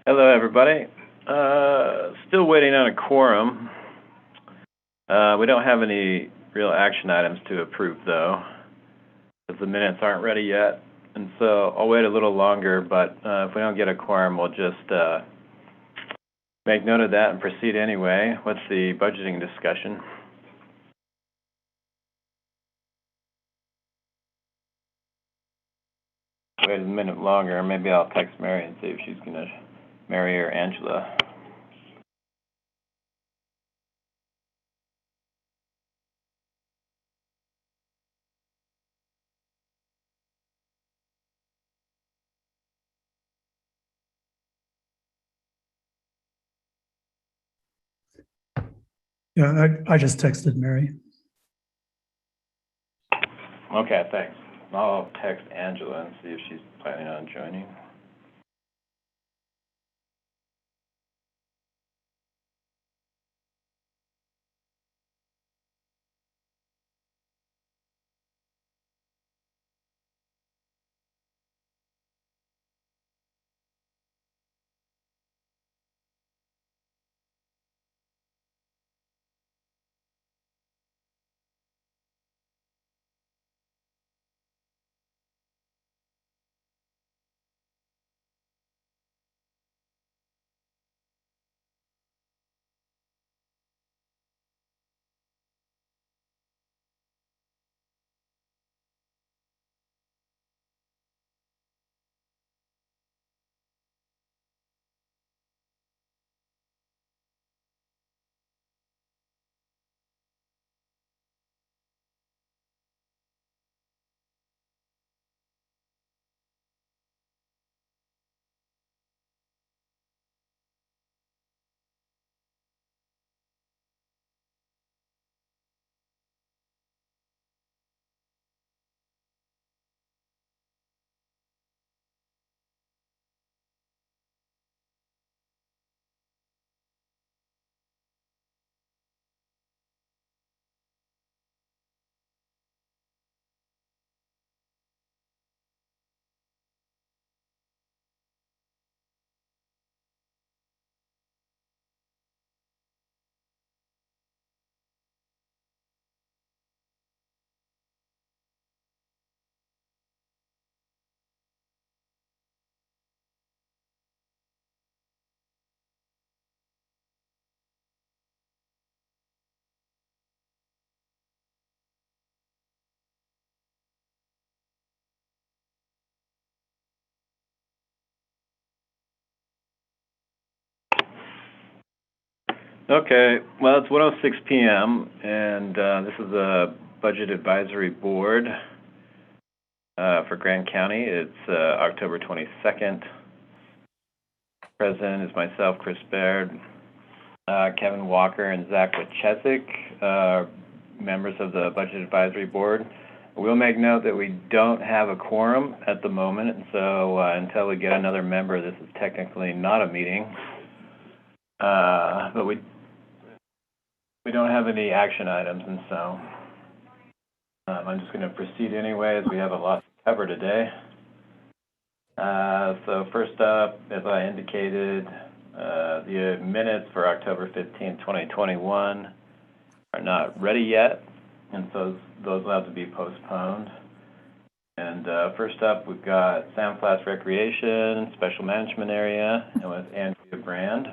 Hello, everybody. Still waiting on a quorum. We don't have any real action items to approve, though, because the minutes aren't ready yet. And so I'll wait a little longer, but if we don't get a quorum, we'll just make note of that and proceed anyway. What's the budgeting discussion? Wait a minute longer. Maybe I'll text Mary and see if she's going to, Mary or Angela. Yeah, I just texted Mary. Okay, thanks. I'll text Angela and see if she's planning on joining. Okay, well, it's 1:06 p.m., and this is the Budget Advisory Board for Grand County. It's October 22nd. President is myself, Chris Baird, Kevin Walker, and Zach Wachesik, members of the Budget Advisory Board. We'll make note that we don't have a quorum at the moment, and so until we get another member, this is technically not a meeting. But we don't have any action items, and so I'm just going to proceed anyway, as we have a lot to cover today. So first up, as I indicated, the minutes for October 15, 2021 are not ready yet, and so those will have to be postponed. And first up, we've got Samflot Recreation, Special Management Area, and with Andrea Brand.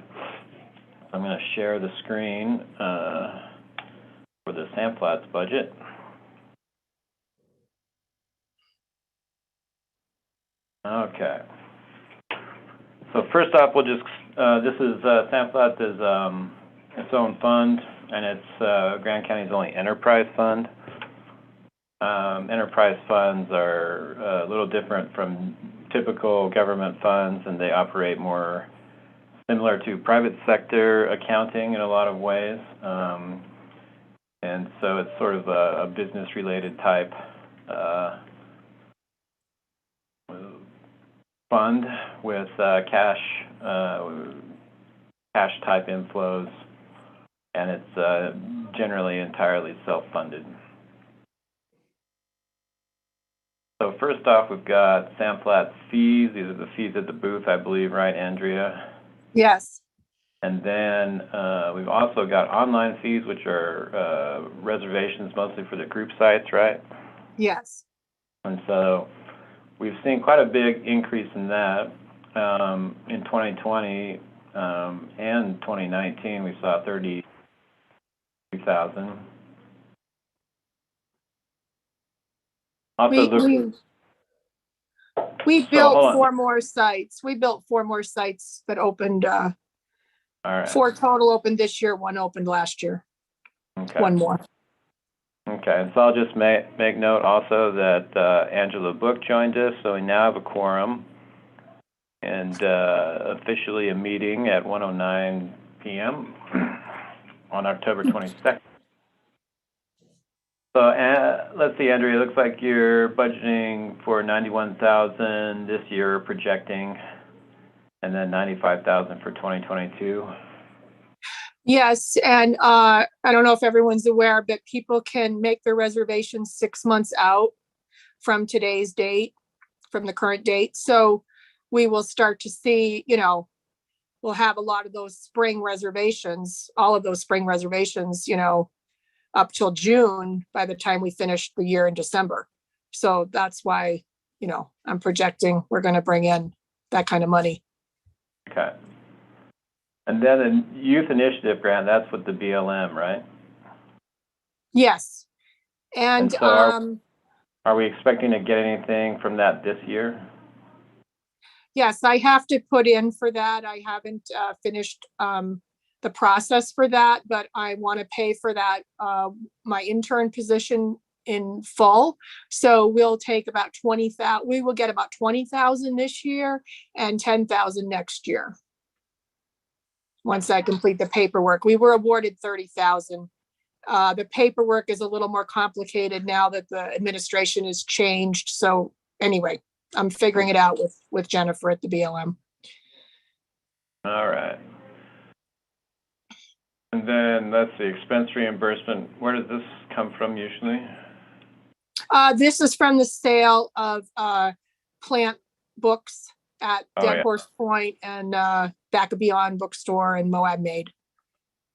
I'm going to share the screen for the Samflot's budget. Okay. So first off, we'll just, this is, Samflot is its own fund, and it's Grand County's only enterprise fund. Enterprise funds are a little different from typical government funds, and they operate more similar to private sector accounting in a lot of ways. And so it's sort of a business-related type fund with cash type inflows, and it's generally entirely self-funded. So first off, we've got Samflot fees. These are the fees at the booth, I believe, right, Andrea? Yes, And then we've also got online fees, which are reservations mostly for the group sites, right? yes. And so we've seen quite a big increase in that. In 2020 and 2019, we saw 32,000. Also, We hold built on. 4 more sites. We built 4 more sites that opened, All right. 4 total opened this year, 1 opened last year. Okay. 1 more. Okay, and so I'll just make note also that Angela Book joined us, so we now have a quorum, and officially a meeting at 1:09 p.m. on October 22nd. So let's see, Andrea, it looks like you're budgeting for 91,000 this year, projecting, and then 95,000 for 2022. Yes, and I don't know if everyone's aware, but people can make their reservations 6 months out from today's date, from the current date. So we will start to see, we'll have a lot of those spring reservations, all of those spring reservations, up till June by the time we finish the year in December. So that's why, I'm projecting we're going to bring in that kind of money. Okay. And then the Youth Initiative Grant, that's with the BLM, right? Yes. And so are we expecting to get anything from that this year? yes, I have to put in for that. I haven't finished the process for that, but I want to pay for that, my intern position in full. So we'll take about 20,000. We will get about 20,000 this year and 10,000 next year. Once I complete the paperwork, we were awarded 30,000. The paperwork is a little more complicated now that the administration has changed. So anyway, I'm figuring it out with Jennifer at the BLM. All right. And then let's see, expense reimbursement. Where does this come from usually? This is from the sale of plant books at Dead Horse Point and Back of Beyond Bookstore and Moab Made.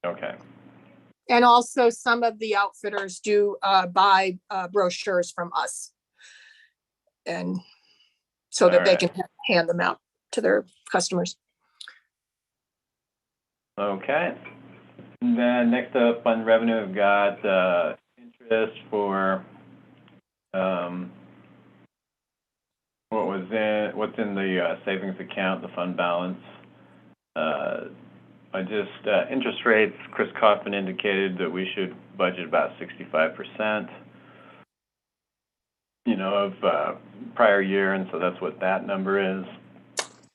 Okay. And also some of the outfitters do buy brochures from us, and so that they can hand them out to their customers. Okay. And then next up on revenue, we've got interest for what's in the savings account, the fund balance. Interest rates, Chris Kaufman indicated that we should budget about 65%, of prior year, and so that's what that number is.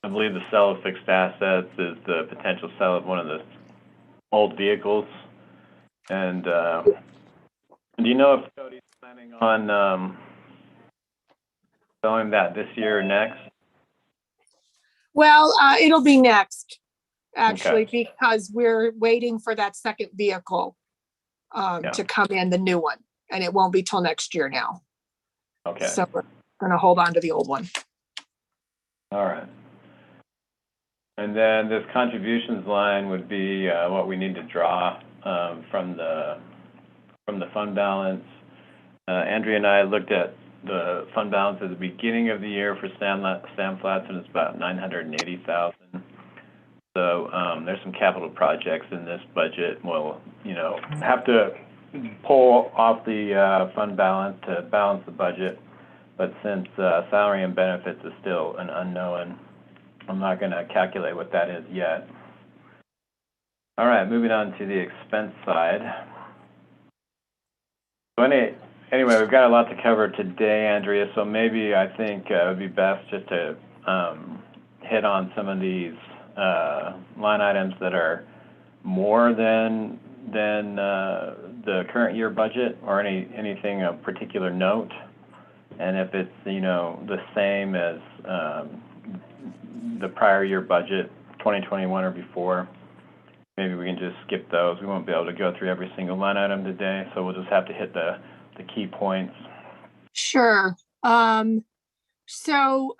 I believe the sale of fixed assets is the potential sale of one of the old vehicles. And do you know if Cody's planning on selling that this year or next? Well, it'll be next, actually, because we're waiting for that second vehicle to come in, the new one, and it won't be till next year now. Okay. So we're going to hold on to the old one. All right. And then this contributions line would be what we need to draw from the fund balance. Andrea and I looked at the fund balance at the beginning of the year for Samflot, and it's about 980,000. So there's some capital projects in this budget. We'll, have to pull off the fund balance to balance the budget. But since salary and benefits is still an unknown, I'm not going to calculate what that is yet. All right, moving on to the expense side. So anyway, we've got a lot to cover today, Andrea, so maybe I think it would be best just to hit on some of these line items that are more than the current year budget, or anything of particular note. And if it's, the same as the prior year budget, 2021 or before, maybe we can just skip those. We won't be able to go through every single line item today, so we'll just have to hit the key points. Sure. So,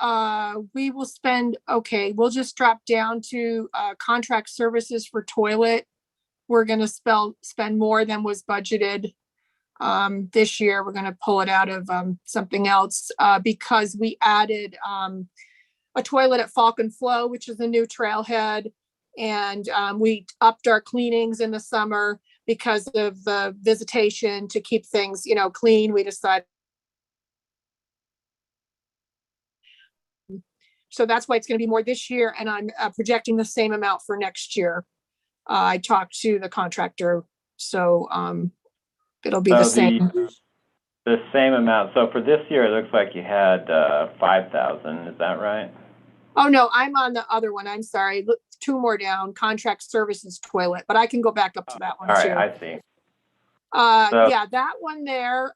we will spend, okay, we'll just drop down to, contract services for toilet. We're gonna spend more than was budgeted. This year, we're gonna pull it out of, something else, because we added, a toilet at Falcon Flow, which is a new trailhead. And, we upped our cleanings in the summer because of the visitation to keep things, clean. We decided. So that's why it's gonna be more this year, and I'm projecting the same amount for next year. I talked to the contractor, so it'll be the So same. the same amount. So for this year, it looks like you had 5,000. Is that right? Oh, no, I'm on the other one. I'm sorry. Look, two more down, contract services toilet, but I can go back up to that one All right, too. I see. So- Yeah, that one there,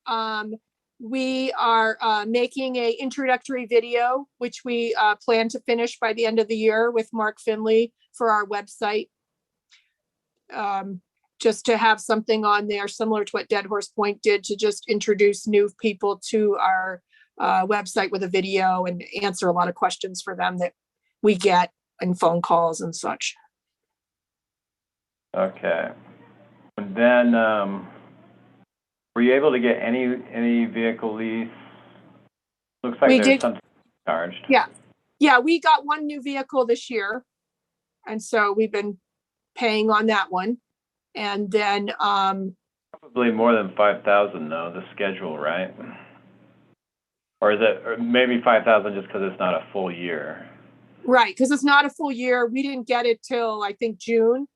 we are making a introductory video, which we plan to finish by the end of the year with Mark Finley for our website. Just to have something on there similar to what Dead Horse Point did, to just introduce new people to our website with a video and answer a lot of questions for them that we get in phone calls and such. Okay. And then, were you able to get any vehicle lease? Looks like We there's did. something charged. Yeah, we got one new vehicle this year. And so we've been paying on that one. And then, Probably more than 5,000 though, the schedule, right? Or is it, or maybe 5,000 just because it's not a full year? right, because it's not a full year. We didn't get it till, I think, June.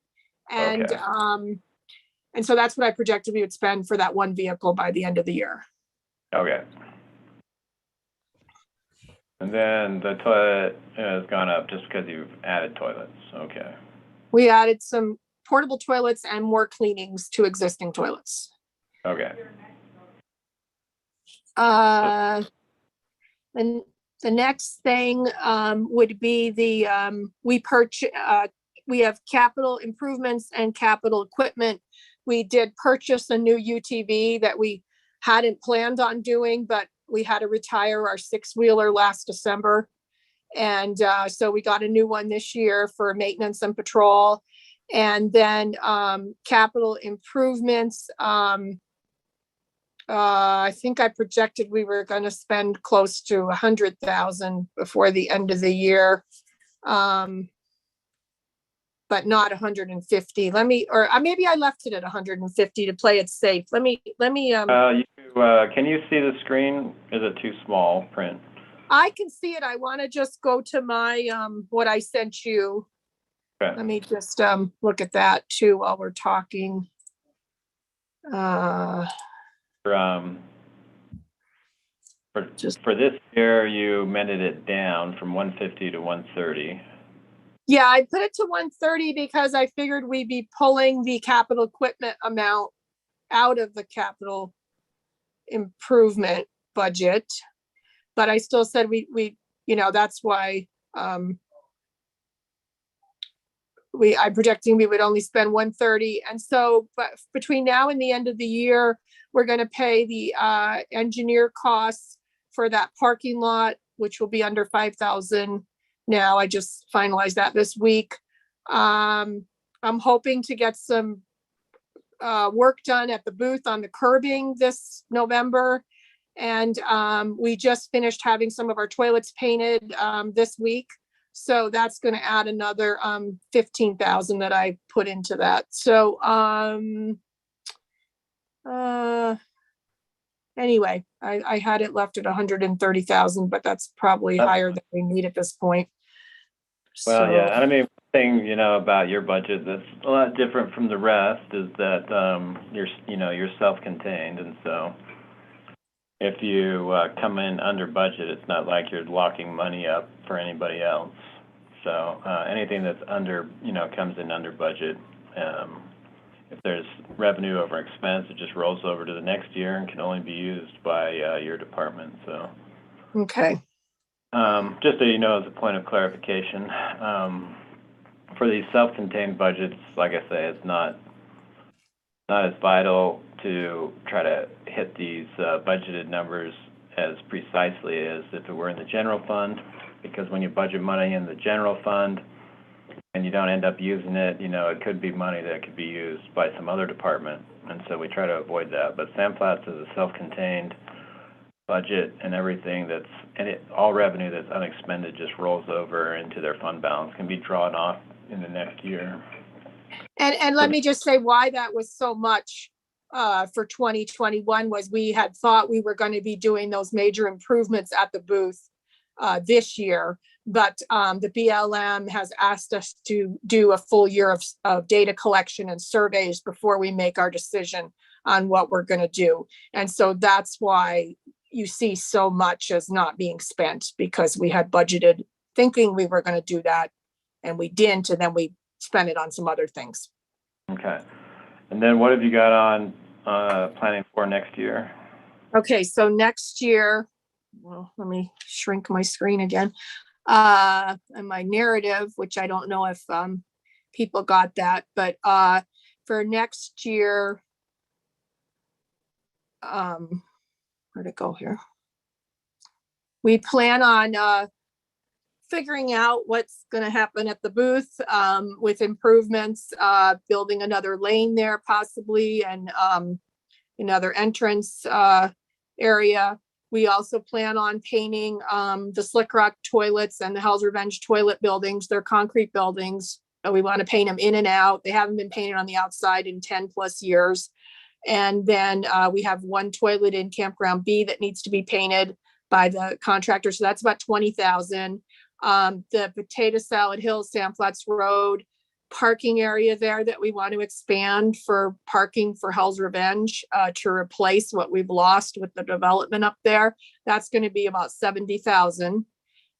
And, Okay. and so that's what I projected we would spend for that one vehicle by the end of the year. Okay. And then the toilet has gone up just because you've added toilets. Okay. We added some portable toilets and more cleanings to existing toilets. Okay. And the next thing would be we have capital improvements and capital equipment. We did purchase a new UTV that we hadn't planned on doing, but we had to retire our six-wheeler last December. And so we got a new one this year for maintenance and patrol. And then capital improvements, I think I projected we were going to spend close to 100,000 before the end of the year. But not 150. Maybe I left it at 150 to play it safe. Can you see the screen? Is it too small print? I can see it. I want to just go to my, what I sent you. Okay. Let me just look at that too while we're talking. For this year, you amended it down from 150 to 130. Yeah, I put it to 130 because I figured we'd be pulling the capital equipment amount out of the capital improvement budget. But I still said that's why I'm projecting we would only spend 130. And so, but between now and the end of the year, we're going to pay the engineer costs for that parking lot, which will be under 5,000. Now, I just finalized that this week. I'm hoping to get some work done at the booth on the curbing this November. And we just finished having some of our toilets painted this week. So that's going to add another 15,000 that I put into that. So anyway, I had it left at 130,000, but that's probably higher than we need at this point. Well, yeah, and I mean, one thing, about your budget that's a lot different from the rest is that you're self-contained, and so if you come in under budget, it's not like you're locking money up for anybody else. So anything that's under, comes in under budget. If there's revenue over expense, it just rolls over to the next year and can only be used by your department. So. Okay. Just so you know, as a point of clarification, for these self-contained budgets, like I say, it's not as vital to try to hit these budgeted numbers as precisely as if it were in the general fund, because when you budget money in the general fund and you don't end up using it, it could be money that could be used by some other department, and so we try to avoid that. But Samflot is a self-contained budget, and everything all revenue that's unexpended just rolls over into their fund balance, can be drawn off in the next year. And let me just say why that was so much for 2021 was we had thought we were going to be doing those major improvements at the booth this year, but the BLM has asked us to do a full year of data collection and surveys before we make our decision on what we're going to do. And so that's why you see so much as not being spent, because we had budgeted thinking we were going to do that and we didn't, and then we spent it on some other things. Okay. And then what have you got on planning for next year? Okay, so next year, well, let me shrink my screen again. And my narrative, which I don't know if people got that, but for next year, where'd it go here? We plan on figuring out what's going to happen at the booth with improvements, building another lane there possibly, and another entrance area. We also plan on painting the Slick Rock toilets and the Hell's Revenge toilet buildings. They're concrete buildings. We want to paint them in and out. They haven't been painted on the outside in 10 plus years. And then we have one toilet in Campground B that needs to be painted by the contractor. So that's about $20,000. The Potato Salad Hill, Samflot's Road parking area there that we want to expand for parking for Hell's Revenge to replace what we've lost with the development up there. That's going to be about $70,000.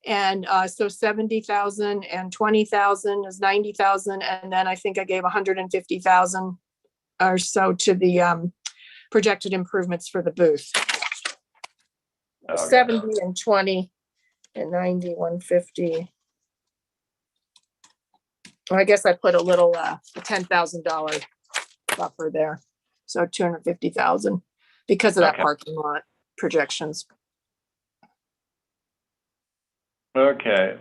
And so 70,000 and 20,000 is 90,000. And then I think I gave 150,000 or so to the projected improvements for the booth. Okay. 70 and 20 and 90, 150. Well, I guess I put a little $10,000 buffer there. So 250,000 because of that Okay. parking lot projections. Okay.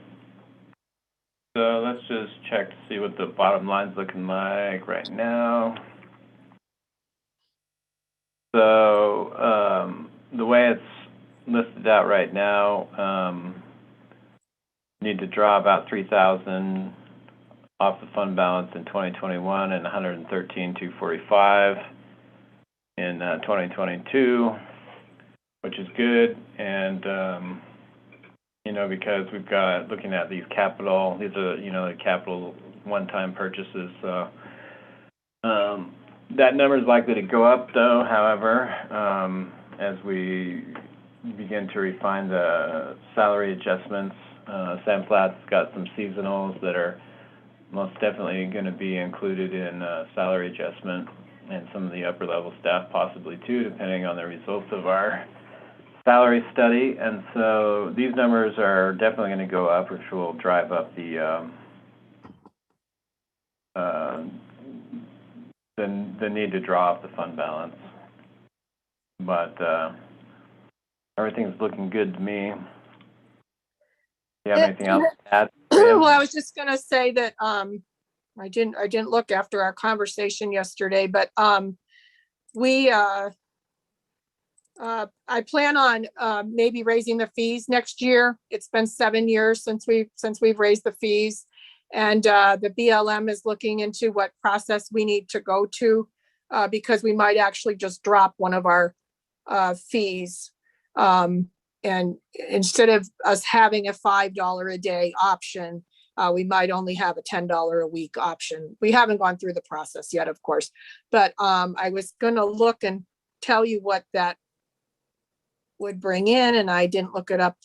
So let's just check to see what the bottom line's looking like right now. So the way it's listed out right now, need to draw about 3,000 off the fund balance in 2021 and 113,245 in 2022, which is good. And because we've got, looking at these are the capital one-time purchases. So that number is likely to go up though, however, as we begin to refine the salary adjustments. Samflot's got some seasonals that are most definitely going to be included in salary adjustment, and some of the upper level staff possibly too, depending on the results of our salary study. And so these numbers are definitely going to go up, which will drive up the need to draw off the fund balance. But everything's looking good to me. Do you have anything else to add? Well, I was just going to say that I didn't look after our conversation yesterday, but I plan on maybe raising the fees next year. It's been 7 years since we've raised the fees, and the BLM is looking into what process we need to go to because we might actually just drop one of our fees. And instead of us having a $5 a day option, we might only have a $10 a week option. We haven't gone through the process yet, of course, but I was going to look and tell you what that would bring in, and I didn't look it up,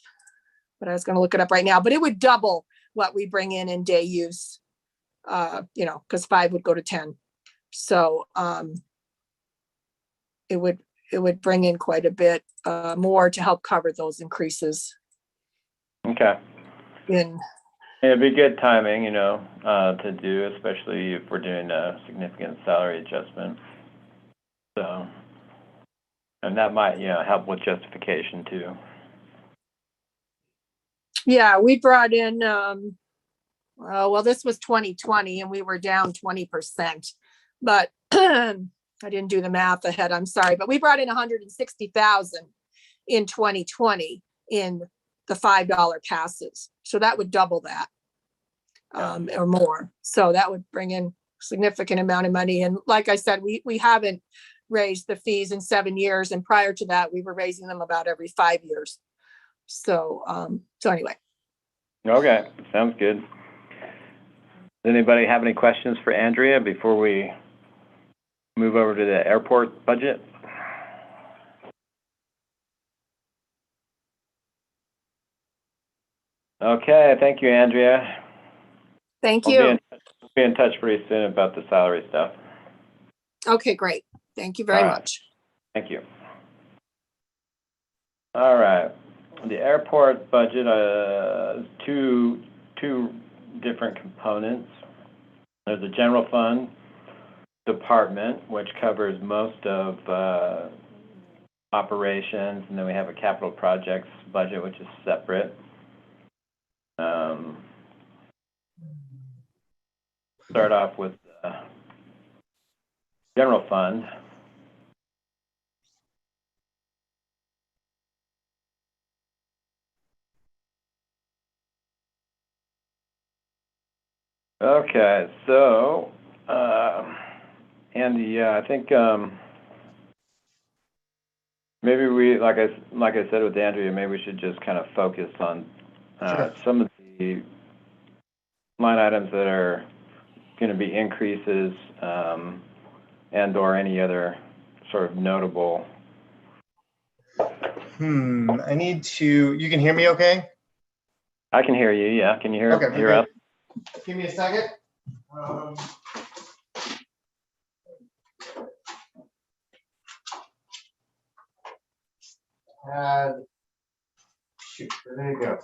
but I was going to look it up right now. But it would double what we bring in day use, because 5 would go to 10. So it would bring in quite a bit more to help cover those increases. Okay. It'd be good timing, to do, especially if we're doing a significant salary adjustment. So And that might, help with justification too. Yeah, we brought in, well, this was 2020 and we were down 20%. But I didn't do the math ahead, I'm sorry, but we brought in 160,000 in 2020 in the $5 passes. So that would double that, or more. So that would bring in significant amount of money. And like I said, we haven't raised the fees in 7 years. And prior to that, we were raising them about every 5 years. So, anyway. Okay, sounds good. Does anybody have any questions for Andrea before we move over to the airport budget? Okay, thank you, Andrea. Thank I'll you. be in touch pretty soon about the salary stuff. Okay, great. Thank you very All right. much. Thank you. All right. The airport budget is two different components. There's a general fund department, which covers most of operations, and then we have a capital projects budget, which is separate. Start off with general fund. Okay, so Andy, I think maybe we, like I said with Andrea, maybe we should just kind of focus on Sure. some of the line items that are going to be increases, and or any other sort of notable. I need to, you can hear me okay? I can hear you, yeah. Can you hear, Okay, hear us? Give me a second. Shoot, there you go.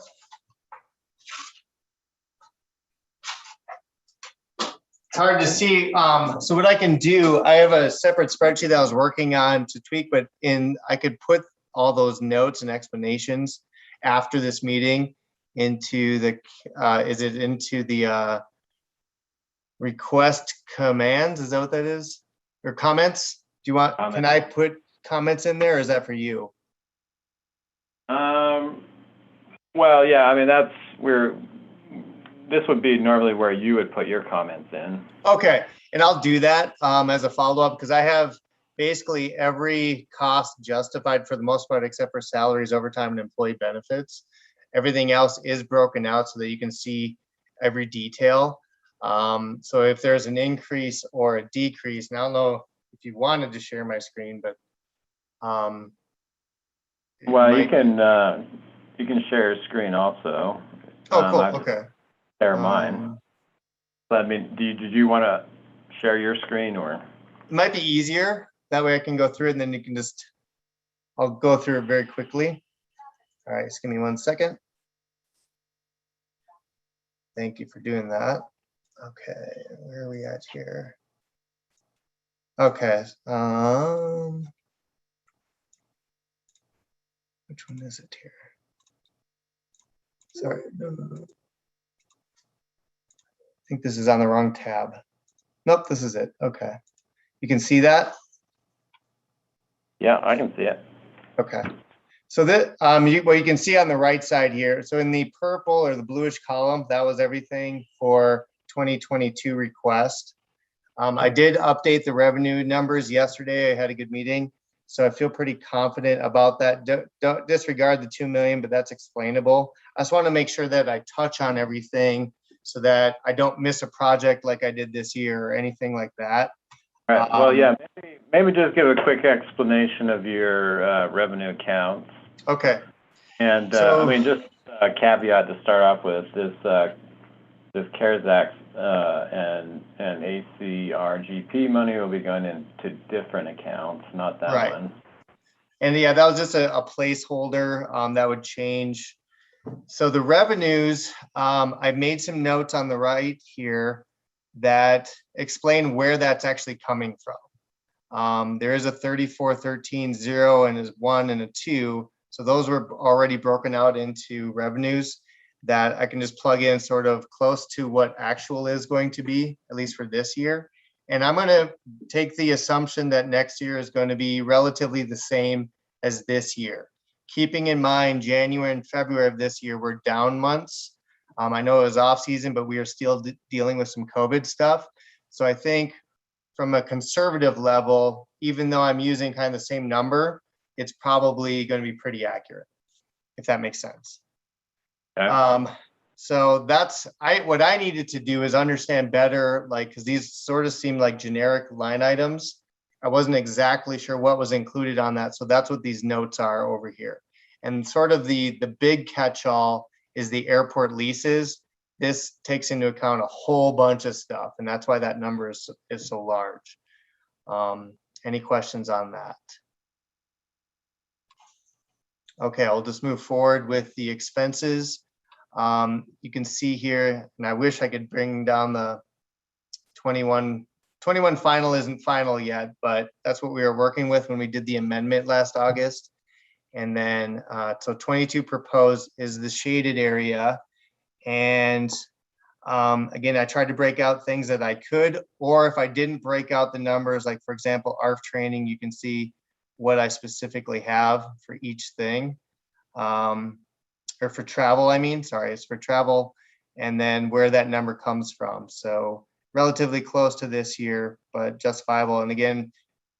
It's hard to see. So what I can do, I have a separate spreadsheet that I was working on to tweak, but I could put all those notes and explanations after this meeting into the, into the request commands? Is that what that is? Or comments? Do you want, can I put comments in there or is that for you? Well, yeah, I mean, this would be normally where you would put your comments in. Okay, and I'll do that as a follow-up because I have basically every cost justified for the most part, except for salaries, overtime, and employee benefits. Everything else is broken out so that you can see every detail. So if there's an increase or a decrease, and I don't know if you wanted to share my screen, but well, you can share your screen also. Oh, cool. Okay. Share mine. But I mean, did you want to share your screen or? It might be easier. That way I can go through it and then you can just, I'll go through it very quickly. All right, just give me 1 second. Thank you for doing that. Okay, where are we at here? Okay, which one is it here? Sorry, no. I think this is on the wrong tab. Nope, this is it. Okay, you can see that? Yeah, I can see it. Okay, so that what you can see on the right side here. So in the purple or the bluish column, that was everything for 2022 request. I did update the revenue numbers yesterday. I had a good meeting, so I feel pretty confident about that. Don't disregard the 2 million, but that's explainable. I just want to make sure that I touch on everything so that I don't miss a project like I did this year or anything like that. All right. Well, yeah, maybe just give a quick explanation of your revenue accounts. Okay. And so, I mean, just a caveat to start off with, this CARES Act and ACRGP money will be going into different accounts, not that one. And yeah, that was just a placeholder that would change. So the revenues, I've made some notes on the right here that explain where that's actually coming from. There is a 3413.0 and is 1 and a 2. So those were already broken out into revenues that I can just plug in sort of close to what actual is going to be, at least for this year. And I'm going to take the assumption that next year is going to be relatively the same as this year. Keeping in mind, January and February of this year were down months. I know it was off season, but we are still dealing with some COVID stuff. So I think from a conservative level, even though I'm using kind of the same number, it's probably going to be pretty accurate, if that makes sense. Okay. So that's what I needed to do is understand better, like, because these sort of seem like generic line items. I wasn't exactly sure what was included on that. So that's what these notes are over here. And sort of the big catch-all is the airport leases. This takes into account a whole bunch of stuff, and that's why that number is so large. Any questions on that? Okay, I'll just move forward with the expenses. You can see here, and I wish I could bring down the 21 final isn't final yet, but that's what we were working with when we did the amendment last August. And then, so 22 proposed is the shaded area. And again, I tried to break out things that I could, or if I didn't break out the numbers, like for example, ARF training, you can see what I specifically have for each thing. Or for travel, I mean, sorry, it's for travel, and then where that number comes from. So relatively close to this year, but justifiable. And again,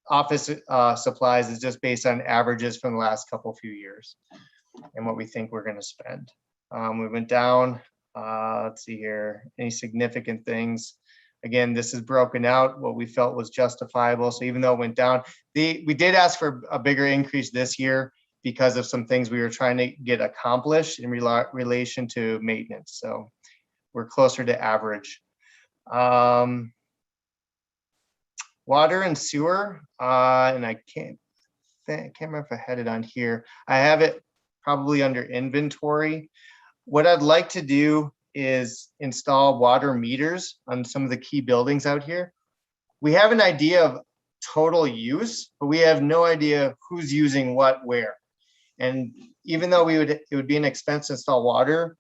office supplies is just based on averages from the last few years and what we think we're going to spend. We went down. Let's see here, any significant things. Again, this is broken out, what we felt was justifiable. So even though it went down, we did ask for a bigger increase this year because of some things we were trying to get accomplished in relation to maintenance. So we're closer to average. Water and sewer, and I can't remember if I had it on here. I have it probably under inventory. What I'd like to do is install water meters on some of the key buildings out here. We have an idea of total use, but we have no idea who's using what where. And even though it would be an expense to install water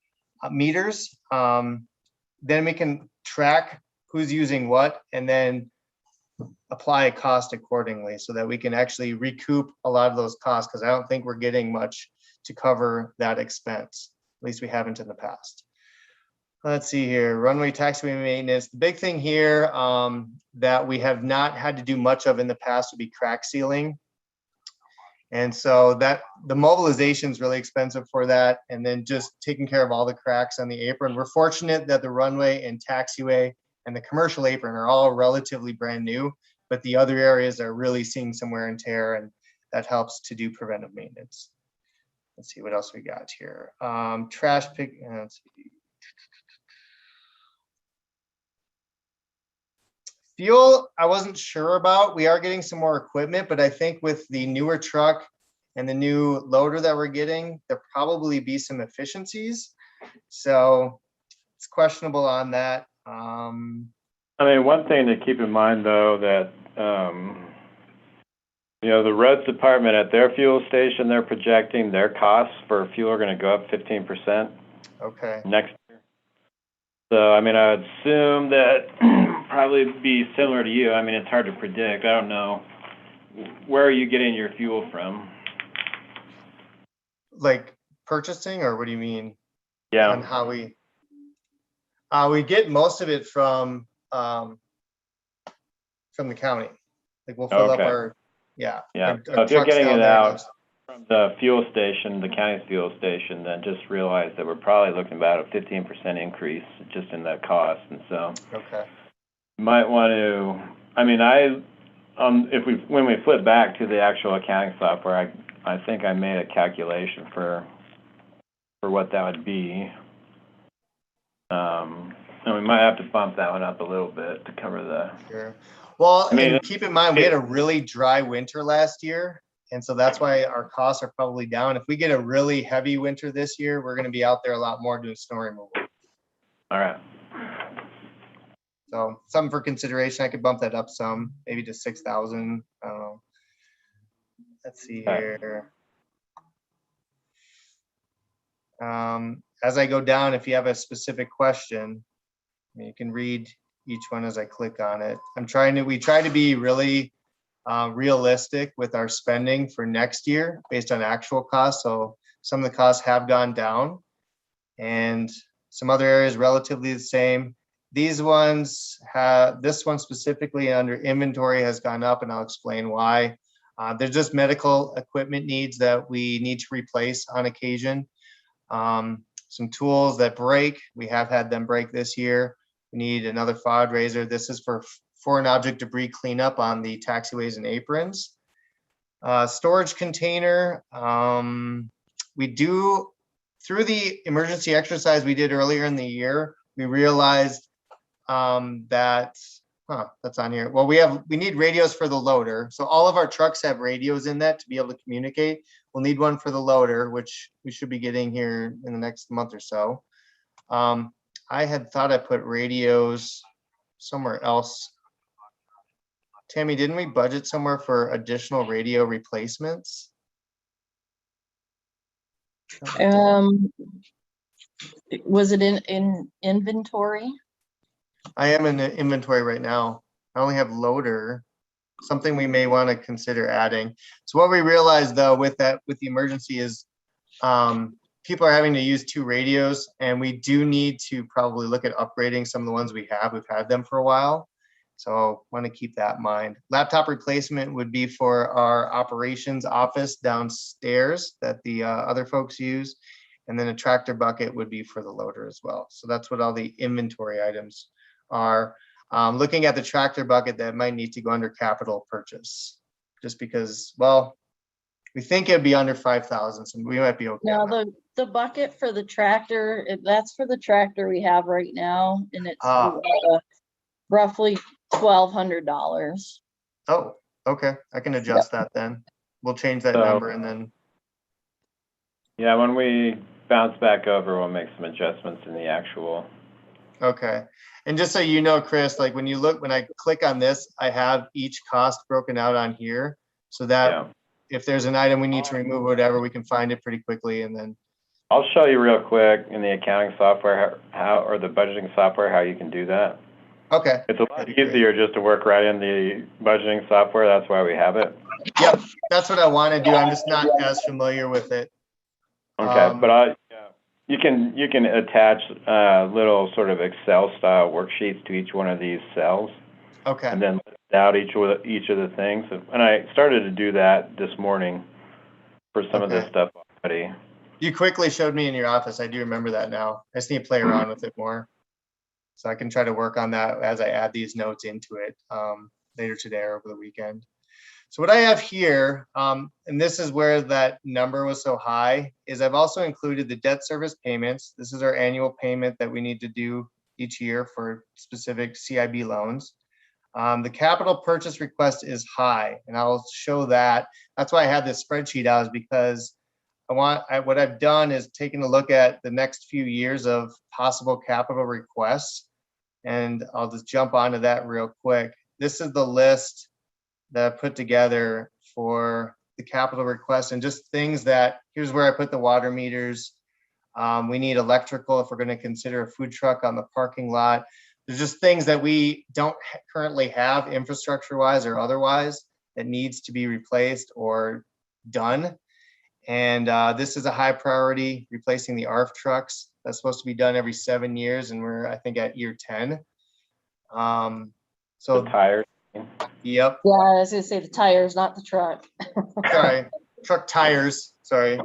meters, then we can track who's using what and then apply a cost accordingly so that we can actually recoup a lot of those costs, because I don't think we're getting much to cover that expense. At least we haven't in the past. Let's see here, runway taxiway maintenance. The big thing here that we have not had to do much of in the past would be crack sealing. And so that the mobilization is really expensive for that. And then just taking care of all the cracks on the apron. We're fortunate that the runway and taxiway and the commercial apron are all relatively brand new, but the other areas are really seeing some wear and tear, and that helps to do preventive maintenance. Let's see what else we got here. Trash pick, let's see. Fuel, I wasn't sure about. We are getting some more equipment, but I think with the newer truck and the new loader that we're getting, there'll probably be some efficiencies. So it's questionable on that. I mean, one thing to keep in mind, though, that, you know, the roads department at their fuel station, they're projecting their costs for fuel are going to go up 15%. Okay. Next year. So, I mean, I would assume that probably be similar to you. I mean, it's hard to predict. I don't know. Where are you getting your fuel from? Like purchasing, or what do you mean? Yeah. On how we get most of it from the county. Like we'll fill up our, yeah. Yeah. Our so if you're trucks getting down it there. out from the fuel station, the county's fuel station, then just realize that we're probably looking about a 15% increase just in that cost. And so Okay. you might want to, I mean, when we flip back to the actual accounting software, I think I made a calculation for what that would be. And we might have to bump that one up a little bit to cover the. Sure. Well, I mean, and keep in mind, we had a really dry winter last year. And so that's why our costs are probably down. If we get a really heavy winter this year, we're going to be out there a lot more doing snow removal. All right. So something for consideration. I could bump that up some, maybe to 6,000. I don't know. Let's see here. As I go down, if you have a specific question, you can read each one as I click on it. We try to be really realistic with our spending for next year based on actual costs. So some of the costs have gone down and some other areas relatively the same. These ones have, this one specifically under inventory has gone up, and I'll explain why. There's just medical equipment needs that we need to replace on occasion. Some tools that break, we have had them break this year. We need another FOD raiser. This is for foreign object debris cleanup on the taxiways and aprons. Storage container, we do, through the emergency exercise we did earlier in the year, we realized that's on here. Well, we need radios for the loader. So all of our trucks have radios in that to be able to communicate. We'll need one for the loader, which we should be getting here in the next month or so. I had thought I put radios somewhere else. Tammy, didn't we budget somewhere for additional radio replacements? Was it in inventory? I am in the inventory right now. I only have loader, something we may want to consider adding. So what we realized though with the emergency is people are having to use 2 radios, and we do need to probably look at upgrading some of the ones we have. We've had them for a while. So want to keep that in mind. Laptop replacement would be for our operations office downstairs that the other folks use. And then a tractor bucket would be for the loader as well. So that's what all the inventory items are. Looking at the tractor bucket, that might need to go under capital purchase, just because, well, we think it'd be under 5,000, so we might be okay. No, the bucket for the tractor, that's for the tractor we have right now, and it's roughly $1,200. Oh, okay. I can adjust that then. We'll change that number and then. Yeah, when we bounce back over, we'll make some adjustments in the actual. Okay. And just so you know, Chris, like when I click on this, I have each cost broken out on here so that if there's an item we need to remove, whatever, we can find it pretty quickly. And then I'll show you real quick in the accounting software or the budgeting software how you can do that. Okay. It's a lot easier just to work right in the budgeting software. That's why we have it. Yep. That's what I want to do. I'm just not as familiar with it. Okay, but you can attach little sort of Excel style worksheets to each one of these cells. Okay. And then list out each of the things. And I started to do that this morning for some of this stuff already. You quickly showed me in your office. I do remember that now. I just need to play around with it more. So I can try to work on that as I add these notes into it later today or over the weekend. So what I have here, and this is where that number was so high, is I've also included the debt service payments. This is our annual payment that we need to do each year for specific CIB loans. The capital purchase request is high, and I'll show that. That's why I had this spreadsheet out, is because what I've done is taken a look at the next few years of possible capital requests, and I'll just jump onto that real quick. This is the list that I put together for the capital request, and just things that, here's where I put the water meters. We need electrical if we're going to consider a food truck on the parking lot. There's just things that we don't currently have infrastructure wise or otherwise that needs to be replaced or done. And this is a high priority, replacing the ARF trucks. That's supposed to be done every 7 years, and we're, I think, at year 10. So the tires. Yep. Yeah, I was gonna say the tires, not the truck. Sorry, truck tires, sorry.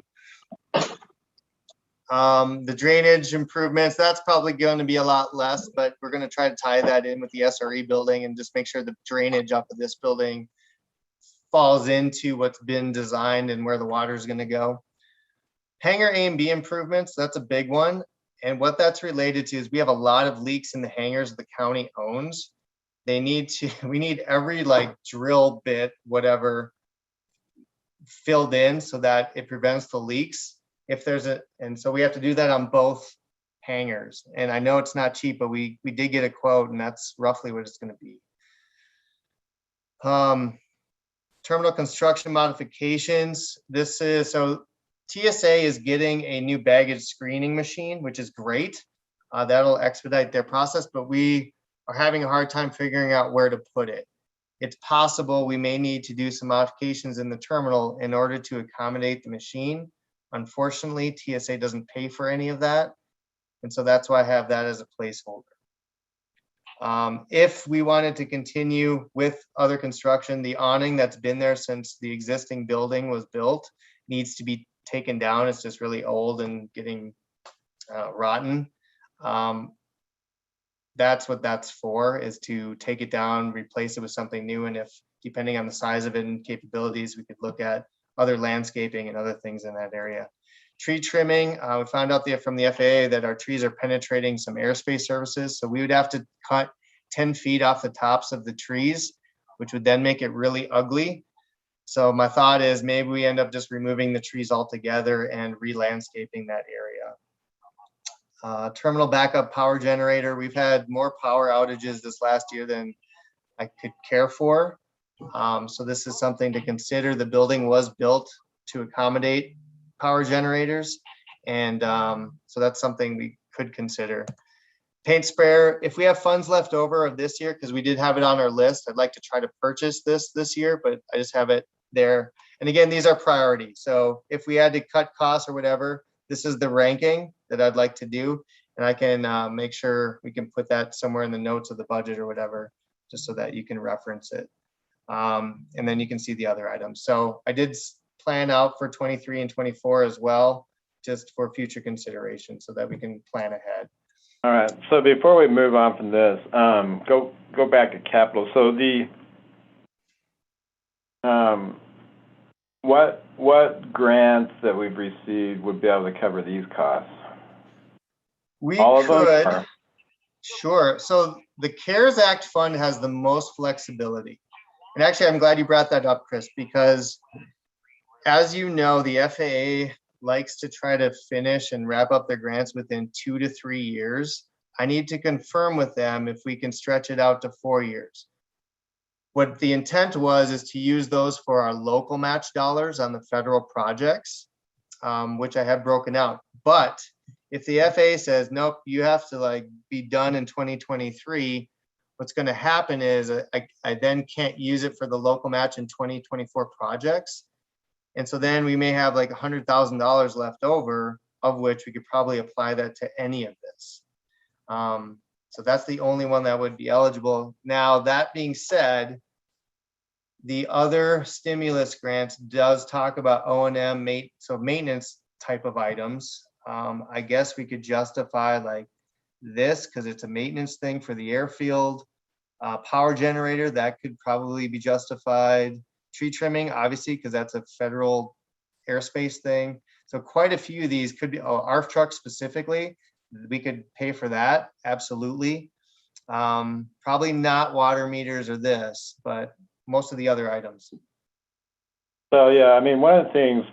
The drainage improvements, that's probably going to be a lot less, but we're going to try to tie that in with the SRE building and just make sure the drainage off of this building falls into what's been designed and where the water is going to go. Hangar A and B improvements, that's a big one. And what that's related to is we have a lot of leaks in the hangars the county owns. We need every like drill bit, whatever, filled in so that it prevents the leaks. And so we have to do that on both hangers. And I know it's not cheap, but we did get a quote, and that's roughly what it's going to be. Terminal construction modifications. This is, so TSA is getting a new baggage screening machine, which is great. That'll expedite their process, but we are having a hard time figuring out where to put it. It's possible we may need to do some modifications in the terminal in order to accommodate the machine. Unfortunately, TSA doesn't pay for any of that. And so that's why I have that as a placeholder. If we wanted to continue with other construction, the awning that's been there since the existing building was built needs to be taken down. It's just really old and getting rotten. That's what that's for, is to take it down, replace it with something new. And if, depending on the size of it and capabilities, we could look at other landscaping and other things in that area. Tree trimming, we found out from the FAA that our trees are penetrating some airspace surfaces. So we would have to cut 10 feet off the tops of the trees, which would then make it really ugly. So my thought is maybe we end up just removing the trees altogether and re-landscaping that area. Terminal backup power generator. We've had more power outages this last year than I could care for. So this is something to consider. The building was built to accommodate power generators. And so that's something we could consider. Paint sprayer, if we have funds left over of this year, because we did have it on our list, I'd like to try to purchase this year, but I just have it there. And again, these are priorities. So if we had to cut costs or whatever, this is the ranking that I'd like to do. And I can make sure we can put that somewhere in the notes of the budget or whatever, just so that you can reference it. And then you can see the other items. So I did plan out for 23 and 24 as well, just for future consideration so that we can plan ahead. All right, so before we move on from this, go back to capital. So the, what grants that we've received would be able to cover these costs? We All of could, them? sure. So the CARES Act fund has the most flexibility. And actually, I'm glad you brought that up, Chris, because as you know, the FAA likes to try to finish and wrap up their grants within 2 to 3 years. I need to confirm with them if we can stretch it out to 4 years. What the intent was is to use those for our local match dollars on the federal projects, which I have broken out. But if the FAA says, nope, you have to be done in 2023, what's going to happen is I then can't use it for the local match in 2024 projects. And so then we may have like $100,000 left over, of which we could probably apply that to any of this. So that's the only one that would be eligible. Now, that being said, the other stimulus grants does talk about O&M, so maintenance type of items. I guess we could justify like this because it's a maintenance thing for the airfield. Power generator, that could probably be justified. Tree trimming, obviously, because that's a federal airspace thing. So quite a few of these could be, ARF trucks specifically, we could pay for that, absolutely. Probably not water meters or this, but most of the other items. So yeah, I mean, one of the things,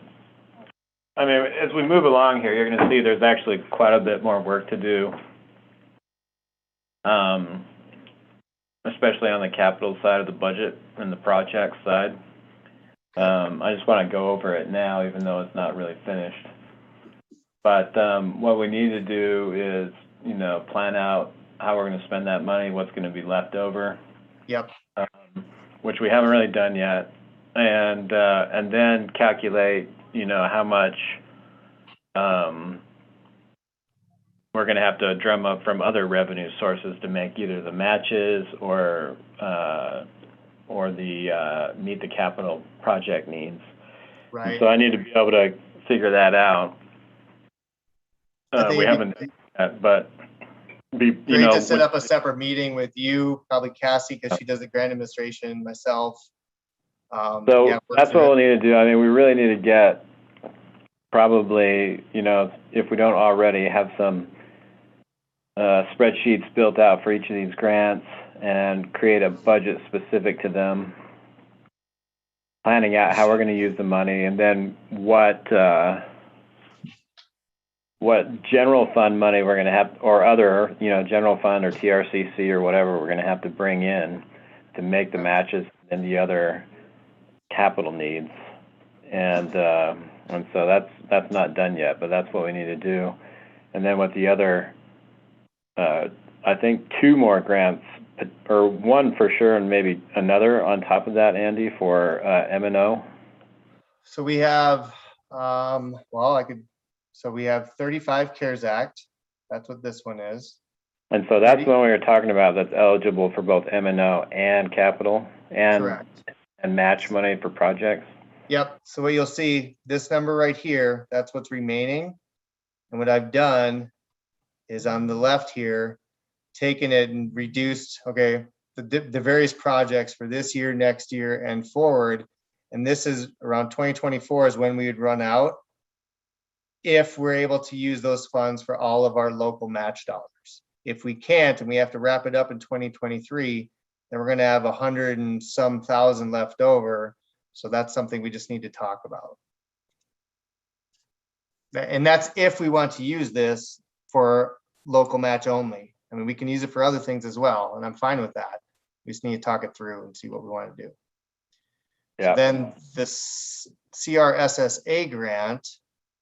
I mean, as we move along here, you're going to see there's actually quite a bit more work to do, especially on the capital side of the budget and the project side. I just want to go over it now, even though it's not really finished. But what we need to do is, plan out how we're going to spend that money, what's going to be left over. Yep. Which we haven't really done yet, and then calculate, how much we're going to have to drum up from other revenue sources to make either the matches or the meet the capital project needs. Right. And so I need to be able to figure that out. We haven't done that, but great to set up a separate meeting with you, probably Cassie, because she does the grant administration, myself. So yeah, that's what we'll need to do. I mean, we really need to get probably, if we don't already, have some spreadsheets built out for each of these grants and create a budget specific to them, planning out how we're going to use the money, and then what what general fund money we're gonna have, or other, general fund or TRCC or whatever, we're gonna have to bring in to make the matches and the other capital needs. And so that's not done yet, but that's what we need to do. And then with the other, I think 2 more grants, or 1 for sure, and maybe another on top of that, Andy, for M&O. So we have, so we have 35 CARES Act. That's what this one is. And so that's the one we were talking about, that's eligible for both M&O and capital Correct. and match money for projects. Yep. So what you'll see, this number right here, that's what's remaining. And what I've done is on the left here, taken it and reduced, okay, the various projects for this year, next year, and forward. And this is around 2024 is when we would run out, if we're able to use those funds for all of our local match dollars. If we can't, and we have to wrap it up in 2023, then we're going to have 100 and some thousand left over. So that's something we just need to talk about. And that's if we want to use this for local match only. I mean, we can use it for other things as well, and I'm fine with that. We just need to talk it through and see what we want to do. Yeah. So then this CRSSA grant,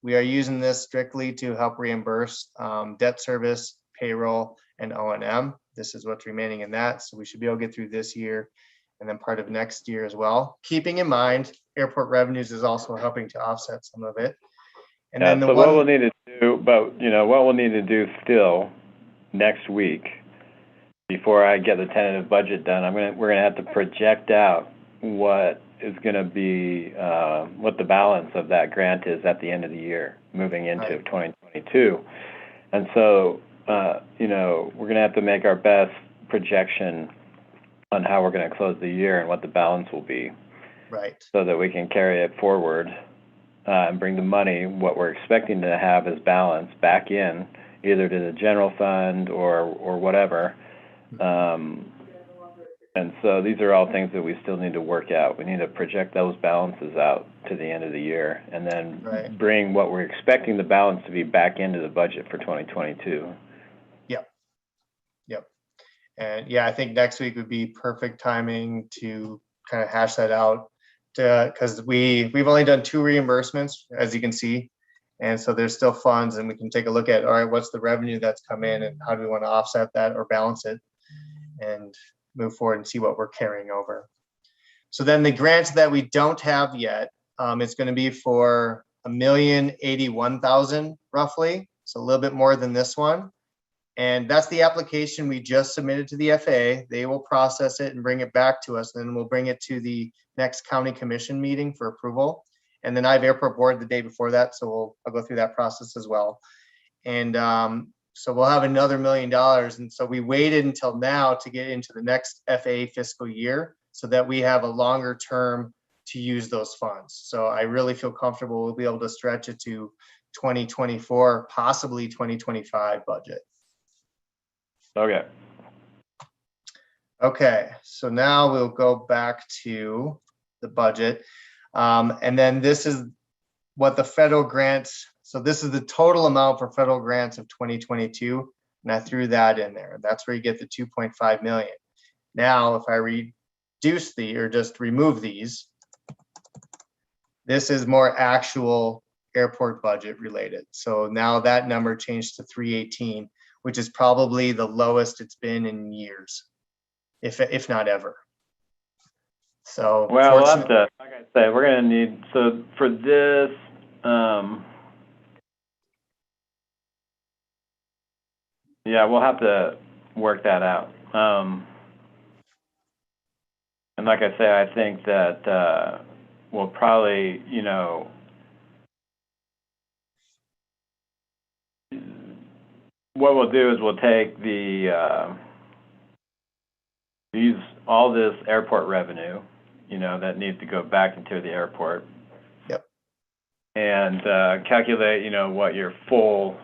we are using this strictly to help reimburse debt service, payroll, and O&M. This is what's remaining in that. So we should be able to get through this year and then part of next year as well. Keeping in mind, airport revenues is also helping to offset some of it. And then so what we'll need to do, but what we'll need to do still next week, before I get the tentative budget done, we're gonna have to project out what is gonna be what the balance of that grant is at the end of the year, moving into 2022. And so we're gonna have to make our best projection on how we're gonna close the year and what the balance will be. Right. So that we can carry it forward and bring the money, what we're expecting to have as balance, back in, either to the general fund or whatever. And so these are all things that we still need to work out. We need to project those balances out to the end of the year, and then bring what we're expecting the balance to be back into the budget for 2022. Yep. And yeah, I think next week would be perfect timing to kind of hash that out, because we've only done 2 reimbursements, as you can see. And so there's still funds, and we can take a look at, all right, what's the revenue that's come in and how do we want to offset that or balance it and move forward and see what we're carrying over. So then the grants that we don't have yet, it's going to be for $1,081,000 roughly. So a little bit more than this one. And that's the application we just submitted to the FAA. They will process it and bring it back to us. And then we'll bring it to the next county commission meeting for approval. And then I have airport board the day before that. So I'll go through that process as well. And so we'll have another $1 million. And so we waited until now to get into the next FAA fiscal year so that we have a longer term to use those funds. So I really feel comfortable we'll be able to stretch it to 2024, possibly 2025 budget. Okay. Okay, so now we'll go back to the budget. And then this is what the federal grants, so this is the total amount for federal grants of 2022. And I threw that in there. That's where you get the 2.5 million. Now, if I reduce or just remove these, this is more actual airport budget related. So now that number changed to 318, which is probably the lowest it's been in years, if not ever. So well, we'll have to, like I say, we're going to need, so for this, yeah, we'll have to work that out. And like I say, I think that we'll probably, what we'll do is we'll take all this airport revenue, that needs to go back into the airport. Yep. And calculate, what your full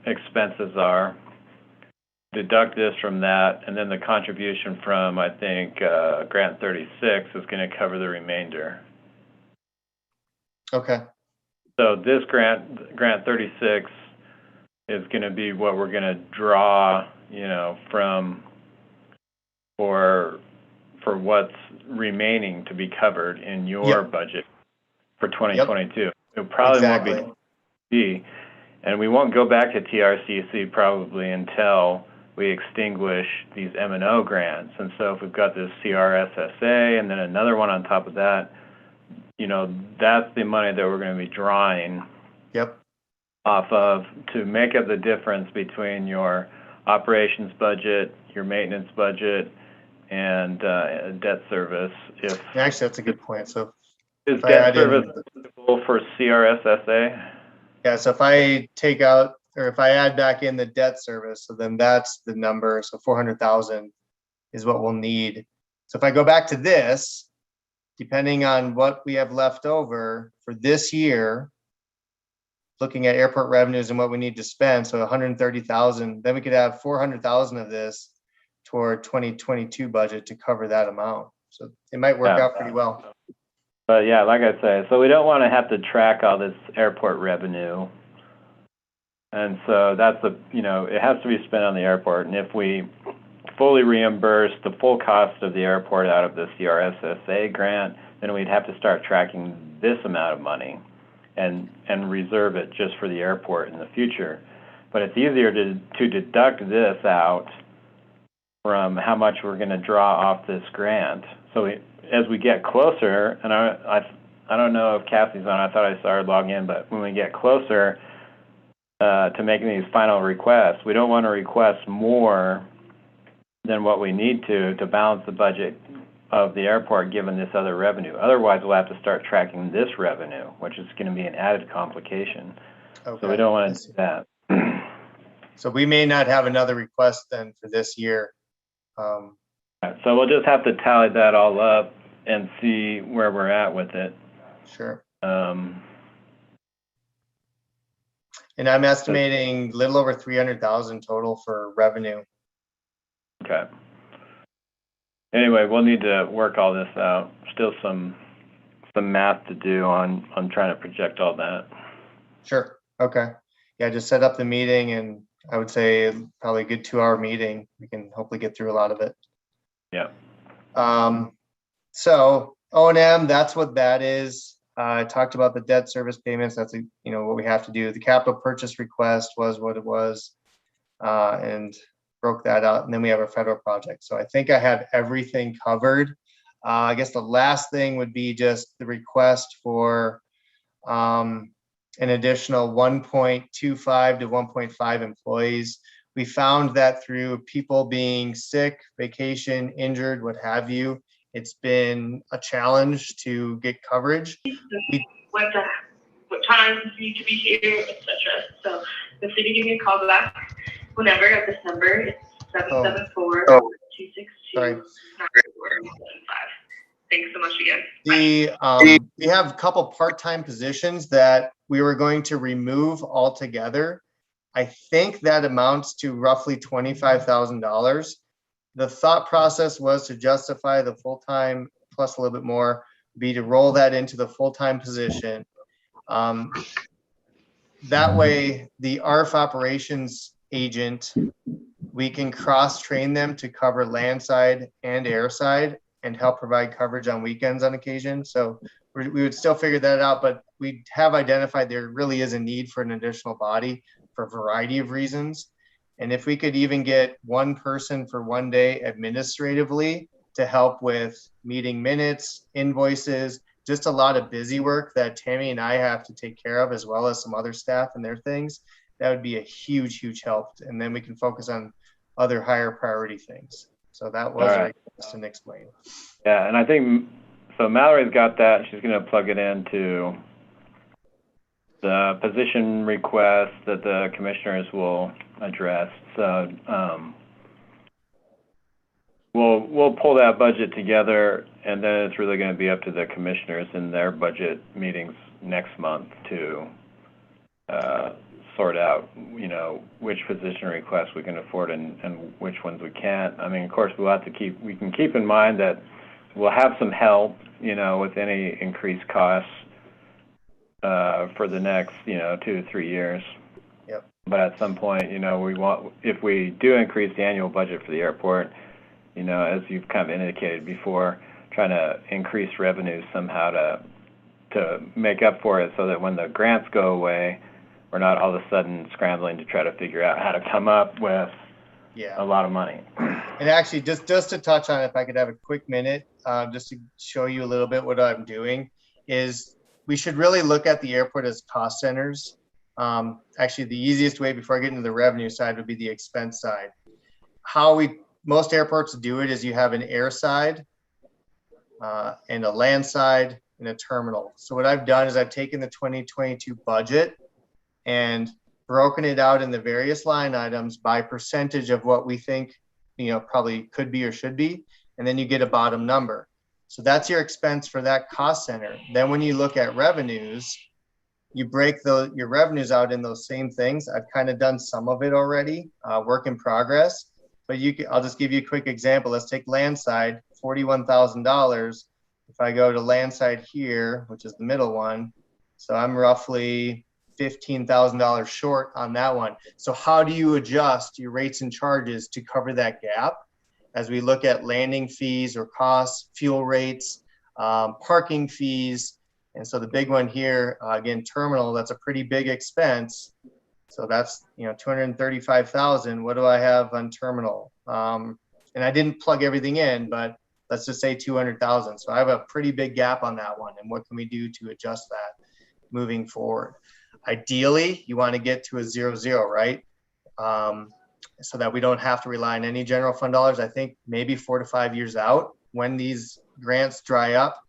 expenses are. Deduct this from that, and then the contribution from, I think, Grant 36 is going to cover the remainder. Okay. So this grant 36 is going to be what we're going to draw, from for what's remaining to be covered in your budget for 2022. It probably won't be, and we won't go back to TRCC probably until we extinguish these M&O grants. And so if we've got this CRSSA and then another one on top of that, that's the money that we're going to be drawing off of to make up the difference between your operations budget, your maintenance budget, and debt service. Actually, that's a good point. So is debt service eligible for CRSSA? Yeah, so if I take out, or if I add back in the debt service, so then that's the number. So 400,000 is what we'll need. So if I go back to this, depending on what we have left over for this year, looking at airport revenues and what we need to spend, so 130,000, then we could have 400,000 of this toward 2022 budget to cover that amount. So it might work out pretty well. But yeah, like I say, so we don't want to have to track all this airport revenue. And so that's it has to be spent on the airport. And if we fully reimburse the full cost of the airport out of the CRSSA grant, then we'd have to start tracking this amount of money and reserve it just for the airport in the future. But it's easier to deduct this out from how much we're going to draw off this grant. So as we get closer, and I don't know if Cassie's on, I thought I saw her log in, but when we get closer to making these final requests, we don't want to request more than what we need to balance the budget of the airport given this other revenue. Otherwise, we'll have to start tracking this revenue, which is going to be an added complication. Okay. So we don't want to do that. So we may not have another request then for this year. So we'll just have to tally that all up and see where we're at with it. Sure. And I'm estimating a little over 300,000 total for revenue. Okay. Anyway, we'll need to work all this out. Still some math to do on trying to project all that. Sure. Okay. Yeah, just set up the meeting, and I would say probably a good 2-hour meeting. We can hopefully get through a lot of it. Yeah. So O&M, that's what that is. I talked about the debt service payments. That's what we have to do. The capital purchase request was what it was, and broke that out. And then we have our federal project. So I think I have everything covered. I guess the last thing would be just the request for an additional 1.25 to 1.5 employees. We found that through people being sick, vacation, injured, what have you, it's been a challenge to get coverage. What time you need to be here, etc. So feel free to give me a call back whenever at this number. It's 774-262-9475. Thanks so much again. We have a couple part-time positions that we were going to remove altogether. I think that amounts to roughly $25,000. The thought process was to justify the full-time plus a little bit more, be to roll that into the full-time position. That way, the ARF operations agent, we can cross-train them to cover landside and airside and help provide coverage on weekends on occasion. So we would still figure that out, but we have identified there really is a need for an additional body for a variety of reasons. And if we could even get one person for one day administratively to help with meeting minutes, invoices, just a lot of busy work that Tammy and I have to take care of, as well as some other staff and their things, that would be a huge, huge help. And then we can focus on other higher priority things. So that was what I can explain. Yeah, and I think, so Mallory's got that. She's going to plug it into the position request that the commissioners will address. So we'll pull that budget together, and then it's really going to be up to the commissioners in their budget meetings next month to sort out, which position requests we can afford and which ones we can't. I mean, of course, we can keep in mind that we'll have some help, with any increased costs for the next, 2 to 3 years. Yep. But at some point, if we do increase the annual budget for the airport, as you've kind of indicated before, trying to increase revenues somehow to make up for it so that when the grants go away, we're not all of a sudden scrambling to try to figure out how to come up with a lot of money. And actually, just to touch on it, if I could have a quick minute, just to show you a little bit what I'm doing, is we should really look at the airport as cost centers. Actually, the easiest way before I get into the revenue side would be the expense side. How most airports do it is you have an air side and a land side and a terminal. So what I've done is I've taken the 2022 budget and broken it out in the various line items by percentage of what we think, probably could be or should be. And then you get a bottom number. So that's your expense for that cost center. Then when you look at revenues, you break your revenues out in those same things. I've kind of done some of it already, work in progress. But I'll just give you a quick example. Let's take land side, $41,000. If I go to land side here, which is the middle one, so I'm roughly $15,000 short on that one. So how do you adjust your rates and charges to cover that gap? As we look at landing fees or costs, fuel rates, parking fees. And so the big one here, again, terminal, that's a pretty big expense. So that's, $235,000. What do I have on terminal? And I didn't plug everything in, but let's just say 200,000. So I have a pretty big gap on that one. And what can we do to adjust that moving forward? Ideally, you want to get to a 0-0, right? So that we don't have to rely on any general fund dollars. I think maybe 4 to 5 years out when these grants dry up,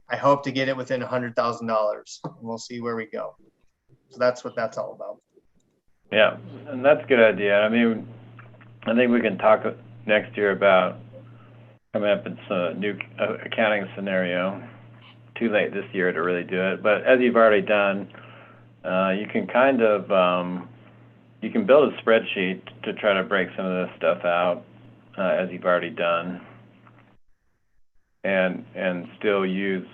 I hope to get it within $100,000. We'll see where we go. So that's what that's all about. Yeah, and that's a good idea. I mean, I think we can talk next year about coming up with some new accounting scenario. Too late this year to really do it, but as you've already done, you can kind of you can build a spreadsheet to try to break some of this stuff out, as you've already done, and still use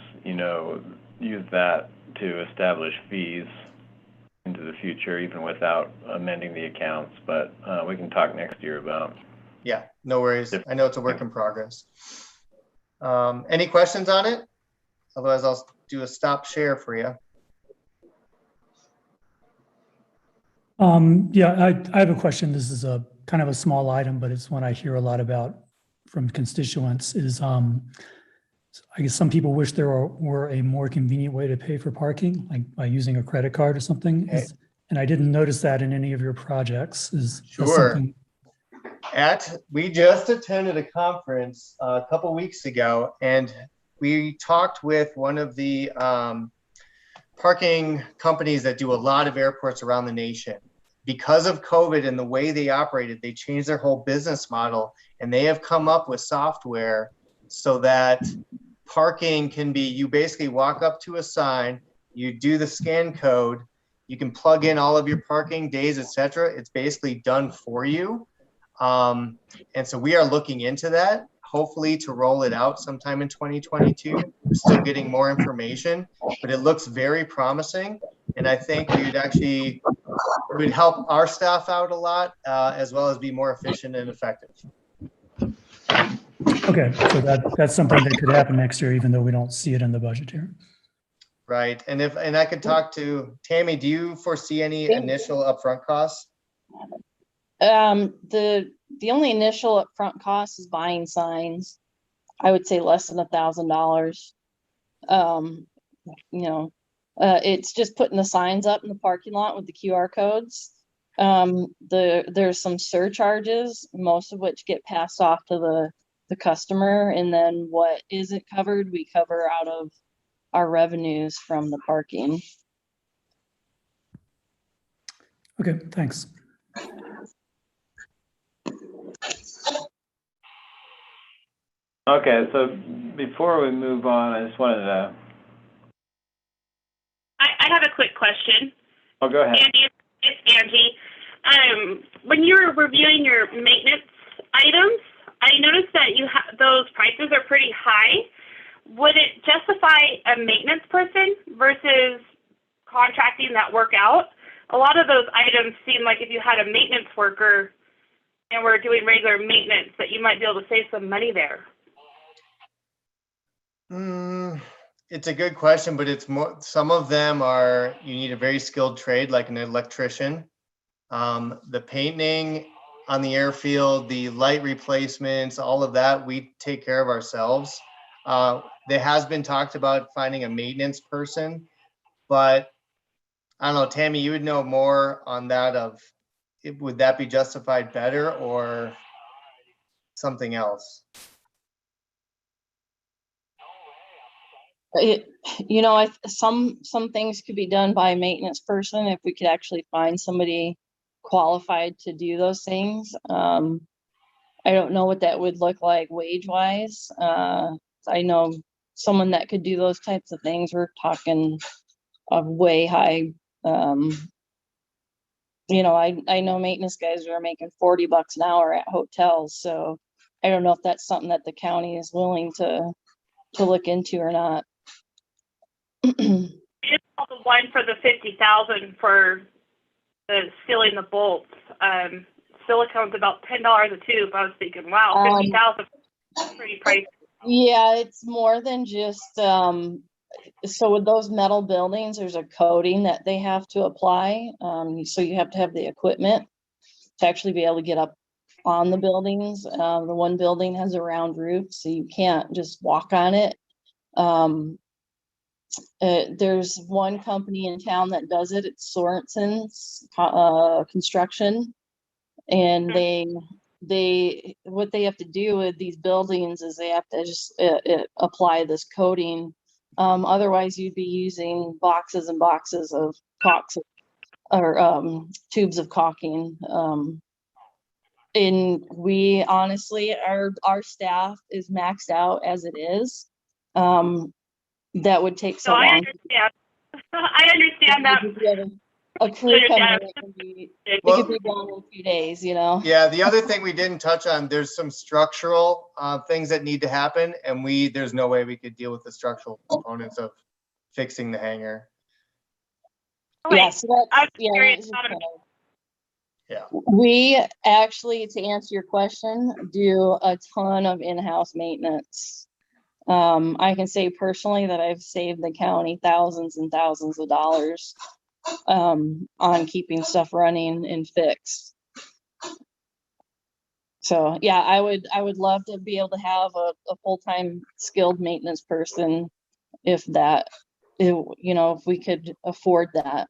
that to establish fees into the future, even without amending the accounts. But we can talk next year about. Yeah, no worries. I know it's a work in progress. Any questions on it? Otherwise, I'll do a stop share for you. Yeah, I have a question. This is a kind of a small item, but it's one I hear a lot about from constituents is, I guess some people wish there were a more convenient way to pay for parking, like by using a credit card or something. Okay. And I didn't notice that in any of your projects. Is that Sure. something? We just attended a conference a couple weeks ago, and we talked with one of the parking companies that do a lot of airports around the nation. Because of COVID and the way they operated, they changed their whole business model, and they have come up with software so that parking can be, you basically walk up to a sign, you do the scan code, you can plug in all of your parking days, etc. It's basically done for you. And so we are looking into that, hopefully to roll it out sometime in 2022. We're still getting more information, but it looks very promising. And I think it would help our staff out a lot, as well as be more efficient and effective. Okay, so that's something that could happen next year, even though we don't see it in the budget here. Right. And I could talk to Tammy, do you foresee any initial upfront costs? The only initial upfront cost is buying signs. I would say less than $1,000. It's just putting the signs up in the parking lot with the QR codes. There's some surcharges, most of which get passed off to the customer, and then what isn't covered, we cover out of our revenues from the parking. Okay, thanks. Okay, so before we move on, I just wanted to. I have a quick question. Oh, go ahead. Andy, it's Angie. When you were reviewing your maintenance items, I noticed that those prices are pretty high. Would it justify a maintenance person versus contracting that work out. A lot of those items seem like if you had a maintenance worker and we're doing regular maintenance, that you might be able to save some money there. It's a good question, but it's more, some of them are, you need a very skilled trade, like an electrician. The painting on the airfield, the light replacements, all of that, we take care of ourselves. There has been talked about finding a maintenance person, but I don't know, Tammy, you would know more on that of, would that be justified better or something else? You know, some things could be done by a maintenance person if we could actually find somebody qualified to do those things. I don't know what that would look like wage wise. I know someone that could do those types of things. We're talking of way high. You know, I know maintenance guys are making $40 an hour at hotels, so I don't know if that's something that the county is willing to look into or not. It's all the one for the 50,000 for the sealing the bolts. Silicone's about $10 a tube. I was thinking, wow, 50,000 is pretty pricey. Yeah, it's more than just so with those metal buildings, there's a coating that they have to apply. So you have to have the equipment to actually be able to get up on the buildings. The one building has a round roof, so you can't just walk on it. There's one company in town that does it. It's Sorensen's Construction, and what they have to do with these buildings is they have to just apply this coating. Otherwise, you'd be using boxes and boxes of caulks or tubes of caulking. And we honestly, our staff is maxed out as it is. That would take so No, I long. understand. I understand that. A crew coming in, it Well, could be done in 2 days, you know? yeah, the other thing we didn't touch on, there's some structural things that need to happen, and there's no way we could deal with the structural components of fixing the hangar. Oh, wait, Yeah, so that's, I'm yeah, curious that's about Yeah. we actually, to answer your question, do a ton of in-house maintenance. I can say personally that I've saved the county thousands and thousands of dollars on keeping stuff running and fixed. So yeah, I would love to be able to have a full-time skilled maintenance person if you know, if we could afford that.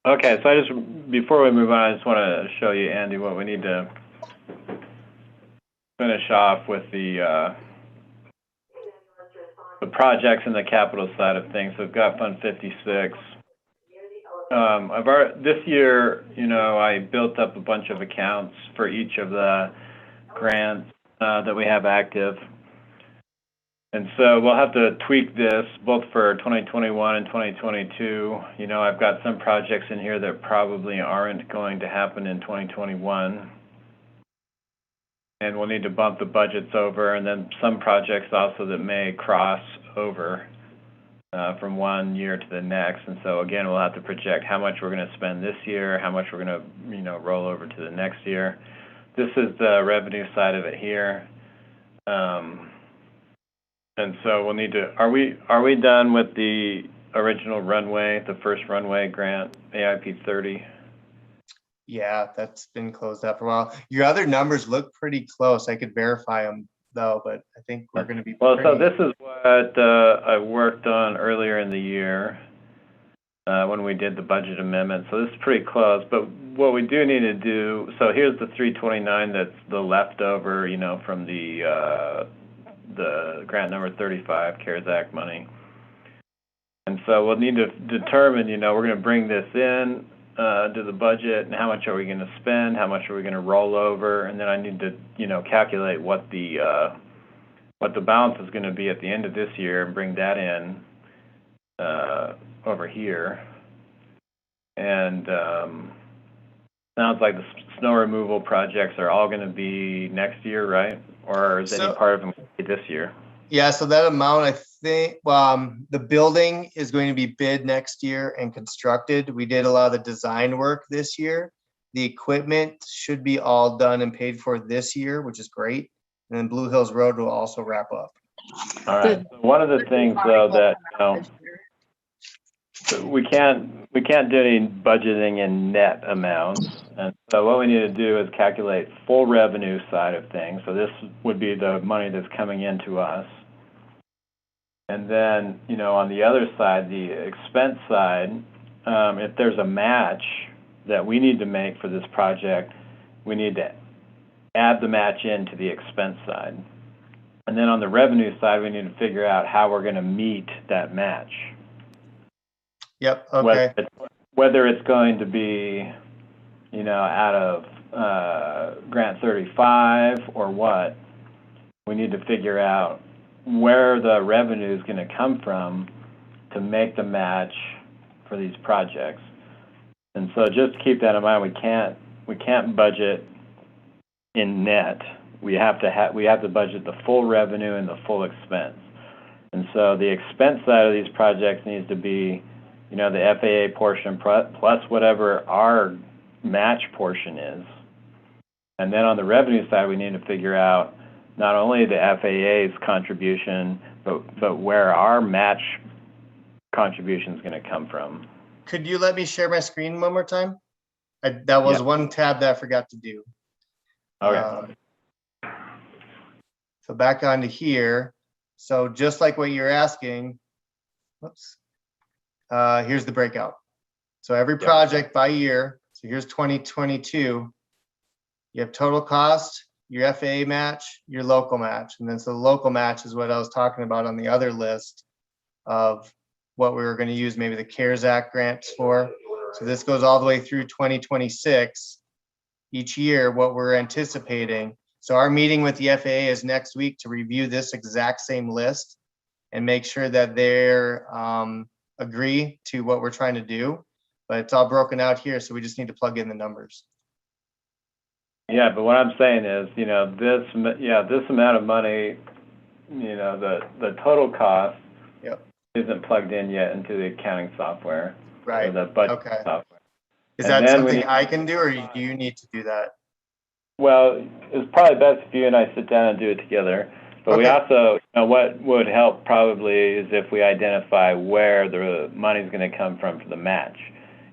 Okay, so before we move on, I just want to show you, Andy, what we need to finish off with the projects and the capital side of things. So we've got Fund 56. This year, you know, I built up a bunch of accounts for each of the grants that we have active. And so we'll have to tweak this both for 2021 and 2022. You know, I've got some projects in here that probably aren't going to happen in 2021. And we'll need to bump the budgets over, and then some projects also that may cross over from one year to the next. And so again, we'll have to project how much we're going to spend this year, how much we're going to, you know, roll over to the next year. This is the revenue side of it here. And so we'll need to, are we done with the original runway, the first runway grant, AIP 30? Yeah, that's been closed out for a while. Your other numbers look pretty close. I could verify them though, but I think we're going to be well. So this is what I worked on earlier in the year when we did the budget amendment. So this is pretty close. But what we do need to do, so here's the 329. That's the leftover, you know, from the grant number 35 CARES Act money. And so we'll need to determine, you know, we're going to bring this in to the budget, and how much are we going to spend, how much are we going to roll over, and then I need to, you know, calculate what the balance is going to be at the end of this year and bring that in over here. And sounds like the snow removal projects are all going to be next year, right? Or is any part of them this year? Yeah, so that amount, I think, the building is going to be bid next year and constructed. We did a lot of the design work this year. The equipment should be all done and paid for this year, which is great. And then Blue Hills Road will also wrap up. All right. So one of the things though that, we can't do any budgeting in net amounts. And so what we need to do is calculate full revenue side of things. So this would be the money that's coming into us. And then, on the other side, the expense side, if there's a match that we need to make for this project, we need to add the match into the expense side. And then on the revenue side, we need to figure out how we're going to meet that match. Yep, okay. Whether it's going to be, out of Grant 35 or what, we need to figure out where the revenue is going to come from to make the match for these projects. And so just keep that in mind. We can't budget in net. We have to budget the full revenue and the full expense. And so the expense side of these projects needs to be, the FAA portion plus whatever our match portion is. And then on the revenue side, we need to figure out not only the FAA's contribution, but where our match contribution is going to come from. Could you let me share my screen one more time? That was one tab that I forgot to do. Okay. So back onto here. So just like what you're asking, whoops. Here's the breakout. So every project by year. So here's 2022. You have total cost, your FAA match, your local match. And then so the local match is what I was talking about on the other list of what we were going to use maybe the CARES Act grants for. So this goes all the way through 2026. Each year, what we're anticipating. So our meeting with the FAA is next week to review this exact same list and make sure that they're agree to what we're trying to do. But it's all broken out here, so we just need to plug in the numbers. Yeah, but what I'm saying is, this amount of money, the total cost isn't plugged in yet into the accounting software. Right. Or the budget software. Is that something I can do, or do you need to do that? Well, it's probably best if you and I sit down and do it together. But we also, what would help probably is if we identify where the money's going to come from for the match.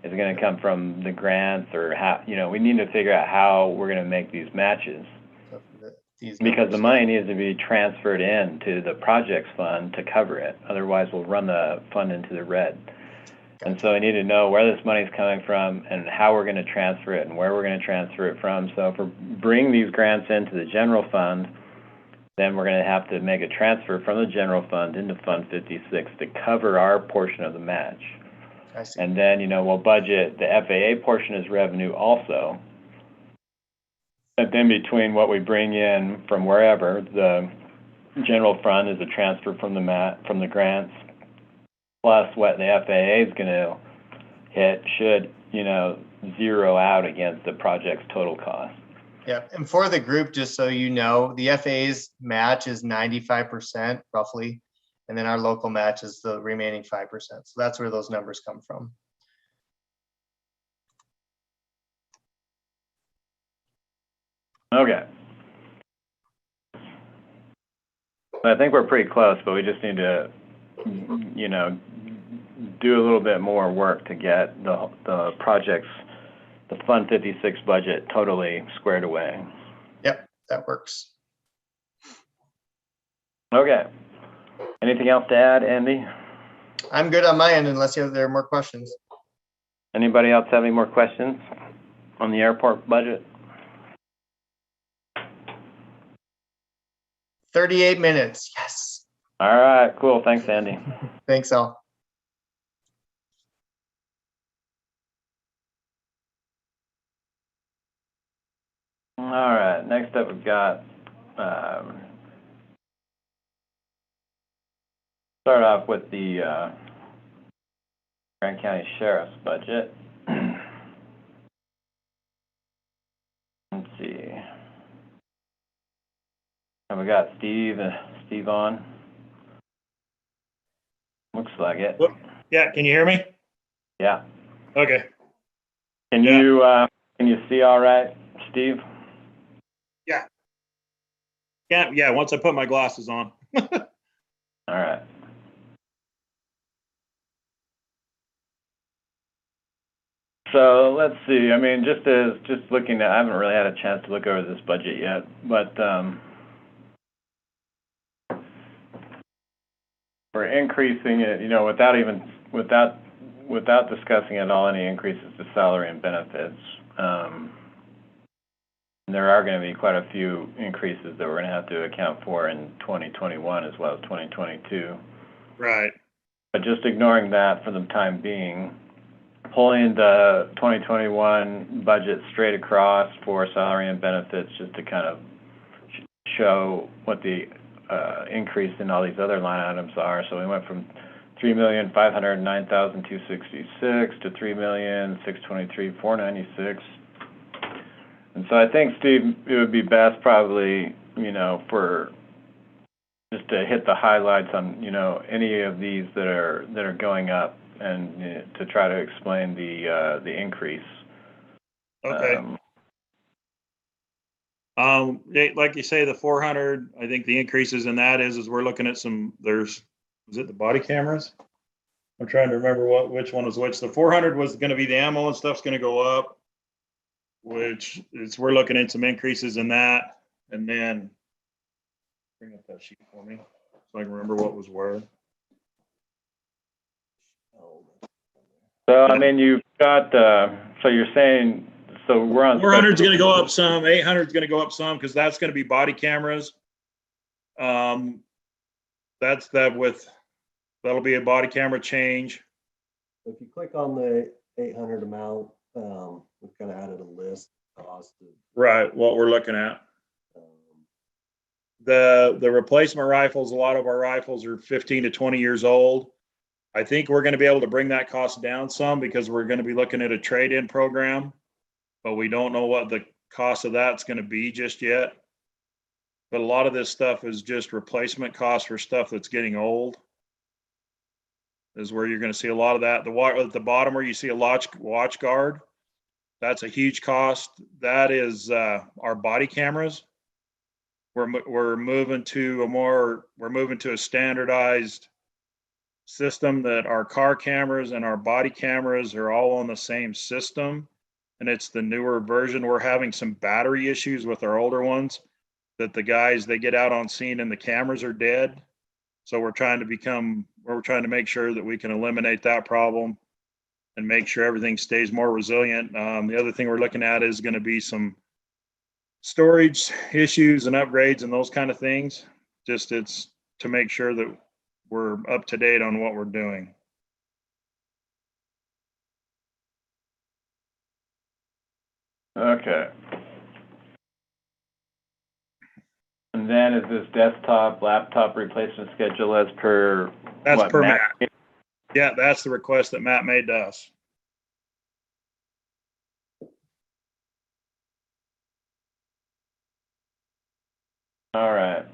Is it going to come from the grants, or how? We need to figure out how we're going to make these matches. Because the money needs to be transferred into the projects fund to cover it. Otherwise, we'll run the fund into the red. And so I need to know where this money is coming from and how we're going to transfer it and where we're going to transfer it from. So if we bring these grants into the general fund, then we're going to have to make a transfer from the general fund into Fund 56 to cover our portion of the match. I see. And then, we'll budget the FAA portion as revenue also. And then between what we bring in from wherever, the general fund is a transfer from the grants, plus what the FAA is going to hit should, zero out against the project's total cost. Yeah, and for the group, just so you know, the FAA's match is 95% roughly, and then our local match is the remaining 5%. So that's where those numbers come from. Okay. I think we're pretty close, but we just need to, do a little bit more work to get the projects, the Fund 56 budget totally squared away. Yep, that works. Okay. Anything else to add, Andy? I'm good on my end unless there are more questions. Anybody else have any more questions on the airport budget? 38 minutes, yes. All right, cool. Thanks, Andy. Thanks, Al. All right, next up we've got, start off with the Grand County Sheriff's budget. Let's see. And we got Steve on. like it. Whoop. Yeah, can you hear me? Yeah. Okay. Can you see all right, Steve? Yeah, once I put my glasses on. All right. So let's see. I mean, just looking at, I haven't really had a chance to look over this budget yet, but we're increasing it, you know, without discussing at all any increases to salary and benefits. And there are going to be quite a few increases that we're going to have to account for in 2021 as well as 2022. Right. But just ignoring that for the time being, pulling the 2021 budget straight across for salary and benefits just to kind of show what the increase in all these other line items are. So we went from $3,509,266 to $3,623,496. And so I think, Steve, it would be best probably, you know, for just to hit the highlights on, you know, any of these that are going up, and to try to explain the increase. Okay. Like you say, the 400, I think the increases in that is we're looking at is it the body cameras? I'm trying to remember which one was which. The 400 was going to be the ammo and stuff's going to go up, we're looking at some increases in that. And then bring up that sheet for me so I can remember what was where. So, I mean, you've got, so you're saying, so we're on. 400 is going to go up some, 800 is going to go up some, because that's going to be body cameras. That'll be a body camera change. If you click on the 800 amount, we've kind of added a list cost. Right, what we're looking at. The replacement rifles, a lot of our rifles are 15 to 20 years old. I think we're going to be able to bring that cost down some because we're going to be looking at a trade-in program, but we don't know what the cost of that's going to be just yet. But a lot of this stuff is just replacement costs for stuff that's getting old. Is where you're going to see a lot of that. At the bottom where you see a watch guard, that's a huge cost. That is our body cameras. We're moving to a standardized system that our car cameras and our body cameras are all on the same system, and it's the newer version. We're having some battery issues with our older ones that the guys, they get out on scene and the cameras are dead. So we're trying to make sure that we can eliminate that problem and make sure everything stays more resilient. The other thing we're looking at is going to be some storage issues and upgrades and those kind of things. Just it's to make sure that we're up to date on what we're doing. Okay. And then is this desktop, laptop replacement schedule as per? That's what, per Matt. Yeah, that's the request that Matt made to us. All right.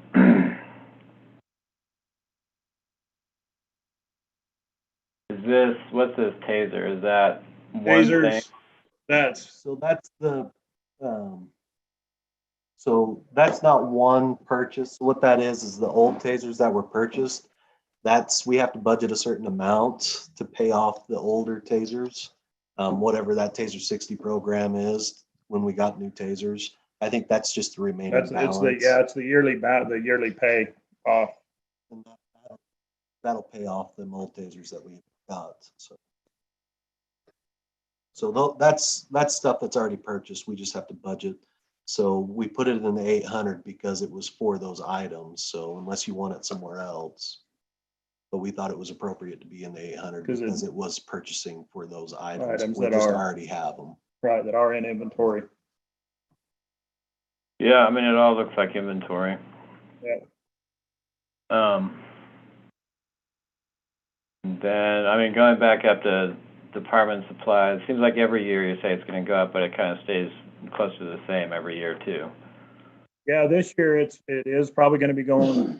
What's this taser? Is that one thing? Tasers, So that's the, so that's not one purchase. What that is the old tasers that were purchased. We have to budget a certain amount to pay off the older tasers. Whatever that Taser 60 program is when we got new tasers. I think that's just the remaining balance. it's the yearly pay off. And that'll pay off the old tasers that we got. So that's stuff that's already purchased. We just have to budget. So we put it in the 800 because it was for those items. So unless you want it somewhere else, but we thought it was appropriate to be in the 800 because it was purchasing for those items. We just already have them. Right, that are in inventory. Yeah, I mean, it all looks like inventory. Yeah. And then, I mean, going back up to department supplies, it seems like every year you say it's going to go up, but it kind of stays close to the same every year too. Yeah, this year it is probably going to be going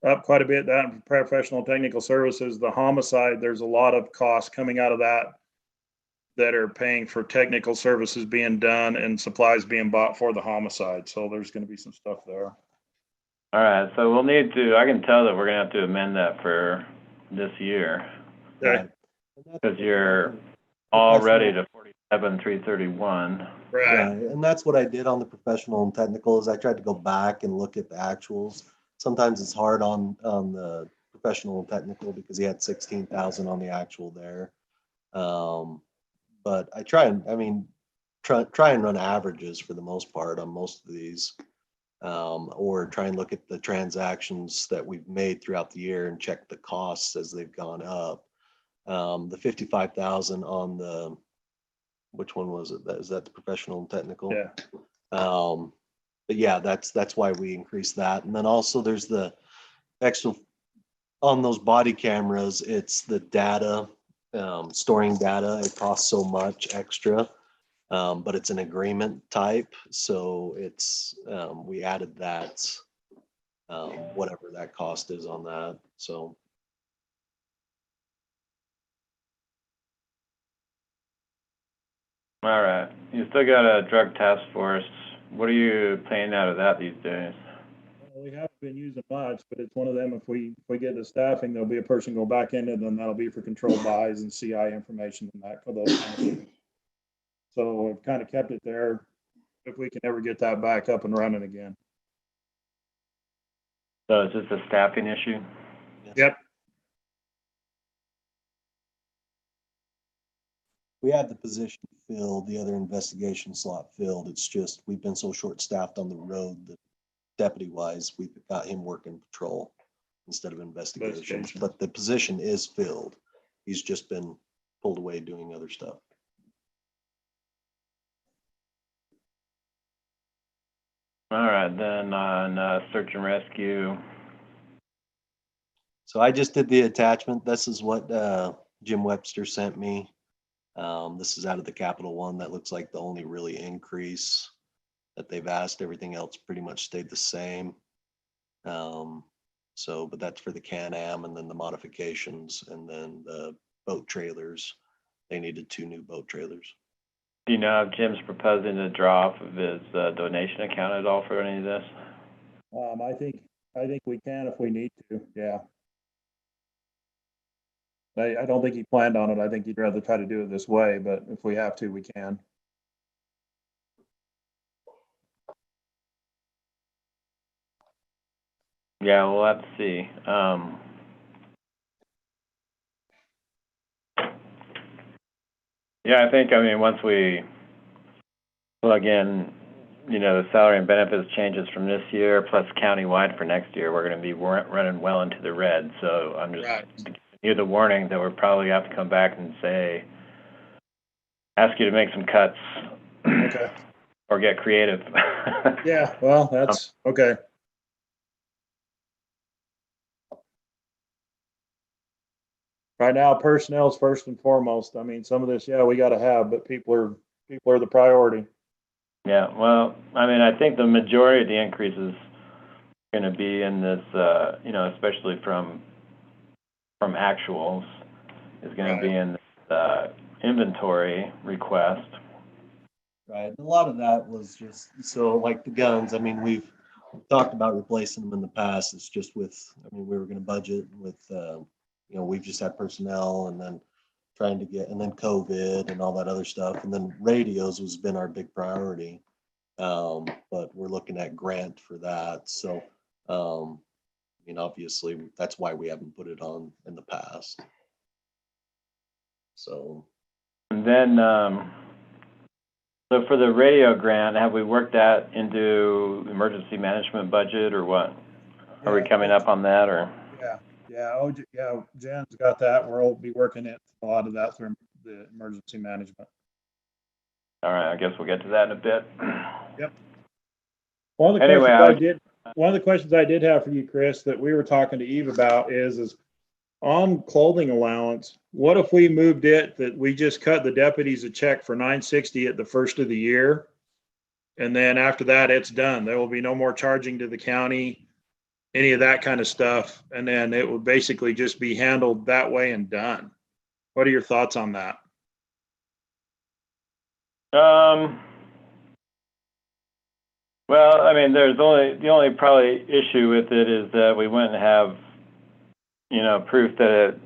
up quite a bit. That and professional technical services, the homicide, there's a lot of costs coming out of that are paying for technical services being done and supplies being bought for the homicide. So there's going to be some stuff there. All right, so we'll need to, I can tell that we're gonna have to amend that for this year, Okay. because you're already to 47,331. Right. And that's what I did on the professional and technical is I tried to go back and look at the actuals. Sometimes it's hard on the professional and technical because he had 16,000 on the actual there. But I try and, try and run averages for the most part on most of these. Or try and look at the transactions that we've made throughout the year and check the costs as they've gone up. The 55,000 on the, which one was it? Is that the professional and technical? Yeah. But yeah, that's why we increased that. And then also there's the extra on those body cameras, it's the data, storing data. It costs so much extra. But it's an agreement type, so it's, we added that, whatever that cost is on that, so. All right, you still got a drug task force. What are you paying out of that these days? Well, we haven't been using much, but it's one of them, if we get the staffing, there'll be a person go back in it, and that'll be for controlled buys and CI information and that, for those kind of things. So we've kind of kept it there if we can ever get that back up and running again. So is this a staffing issue? Yep. We had the position filled, the other investigation slot filled. It's just, we've been so short-staffed on the road that deputy-wise, we've got him working patrol instead of investigations. But the position is filled. He's just been pulled away doing other stuff. All right, then on search and rescue. So I just did the attachment. This is what Jim Webster sent me. This is out of the Capital One. That looks like the only really increase that they've asked. Everything else pretty much stayed the same. So, but that's for the Can-Am and then the modifications and then the boat trailers. They needed 2 new boat trailers. Do you know if Jim's proposing to draw off of his donation account at all for any of this? I think we can if we need to, yeah. I don't think he planned on it. I think he'd rather try to do it this way, but if we have to, we can. Yeah, we'll have to see. Yeah, I think, once we plug in, the salary and benefits changes from this year, plus countywide for next year, we're going to be running well into the red. So I'm just giving you the warning that we'll probably have to come back and ask you to make some cuts. Okay. Or get creative. Yeah, well, that's okay. Right now, personnel is first and foremost. Some of this, yeah, we got to have, but people are the priority. Yeah, well, I think the majority of the increase is going to be in this, especially from actuals, is going to be in this inventory request. Right. A lot of that was just, so like the guns, we've talked about replacing them in the past. It's just with, we were going to budget with, we've just had personnel and then trying to get, and then COVID and all that other stuff. And then radios has been our big priority. But we're looking at grant for that. So, obviously that's why we haven't put it on in the past. So. And then, so for the radio grant, have we worked that into emergency management budget or what? Are we coming up on that or? Yeah. Jen's got that. We'll be working it, a lot of that through the emergency management. All right, I guess we'll get to that in a bit. Yep. One of the questions I did have for you, Chris, that we were talking to Eve about is on clothing allowance. What if we moved it that we just cut the deputies a check for $960 at the first of the year, and then after that it's done? There will be no more charging to the county any of that kind of stuff. And then it would basically just be handled that way and done. What are your thoughts on that? Well, I mean, the only probably issue with it is that we wouldn't have, proof that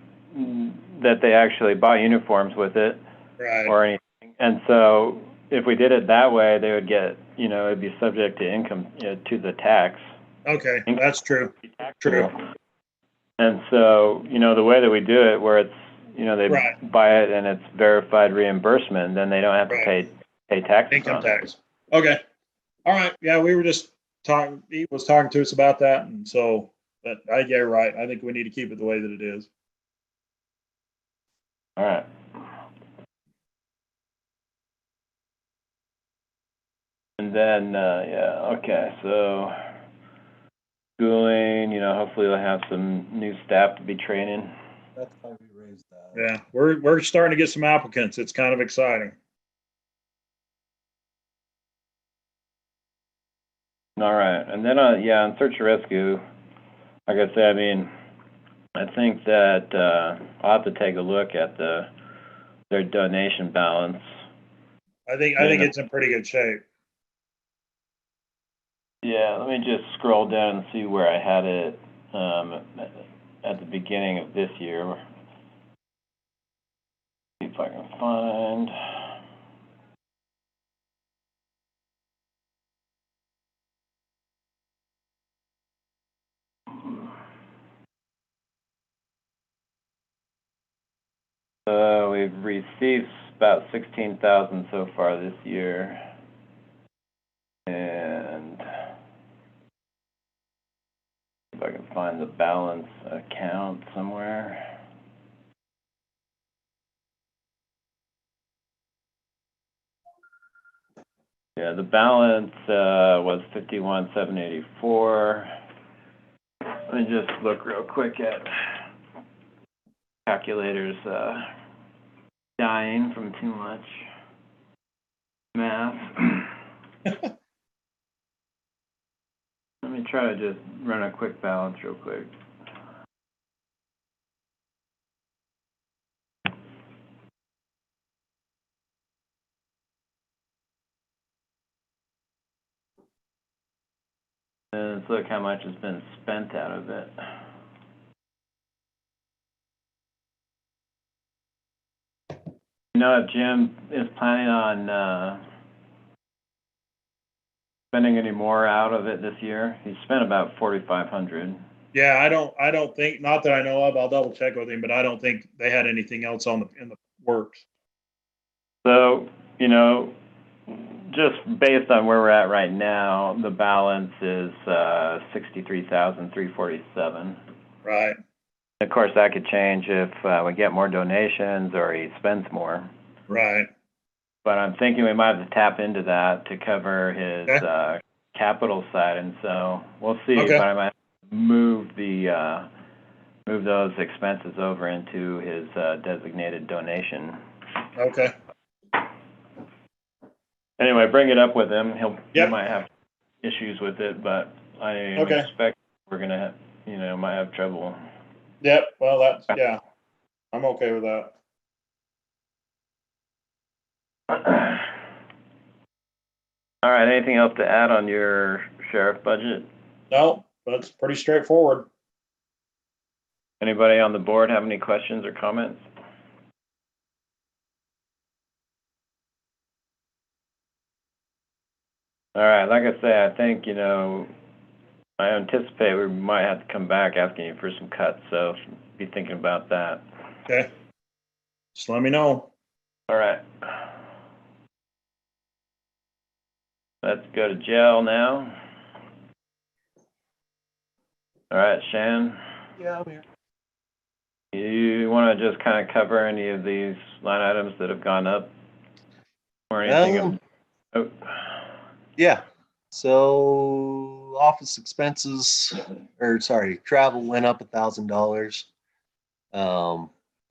they actually bought uniforms with it Right. or anything. And so if we did it that way, they would get, it'd be subject to income, to the tax. Okay, that's true. True. And so, the way that we do it, where it's, they Right. buy it and it's verified reimbursement, then they don't have to Right. pay taxes Income on tax. Okay. All right. Yeah, we were just talking, he was talking to us about that. And so, but I get it right. I think we need to keep it the way that it is. All right. And then, okay, so schooling, hopefully they'll have some new staff to be training. That's why we raised that. Yeah, we're starting to get some applicants. It's kind of exciting. All right, and then, on search and rescue, like I said, I mean, I think that I'll have to take a look at their donation balance. I think it's in pretty good shape. Yeah, let me just scroll down and see where I had it at the beginning of this year. See if I can find. We've received about 16,000 so far this year, and if I can find the balance account somewhere. Yeah, the balance was 51,784. Let me just look real quick at calculators dying from too much math. Let me try to just run a quick balance real quick. And let's look how much has been spent out of it. If Jim is planning on spending any more out of it this year. He spent about 4,500. Yeah, I don't think, not that I know of, I'll double check with him, but I don't think they had anything else in the works. So, just based on where we're at right now, the balance is 63,347. Right. Of course, that could change if we get more donations or he spends more. Right. But I'm thinking we might have to tap into that to cover his capital side, and so we'll see. Okay. But I might move those expenses over into his designated donation. Okay. Anyway, bring it up with him. He Yep. might have issues with it, but I Okay. expect we're gonna might have trouble. Yep. Well, yeah, I'm okay with that. All right. Anything else to add on your sheriff budget? No, that's pretty straightforward. Anybody on the board have any questions or comments? All right. Like I say, I think, I anticipate we might have to come back asking you for some cuts, so be thinking about that. Okay. Just let me know. All right. Let's go to jail now. All right, Shannon. Yeah, I'm here. You want to just kind of cover any of these line items that have gone up or anything? Yeah, so office expenses, travel went up $1,000.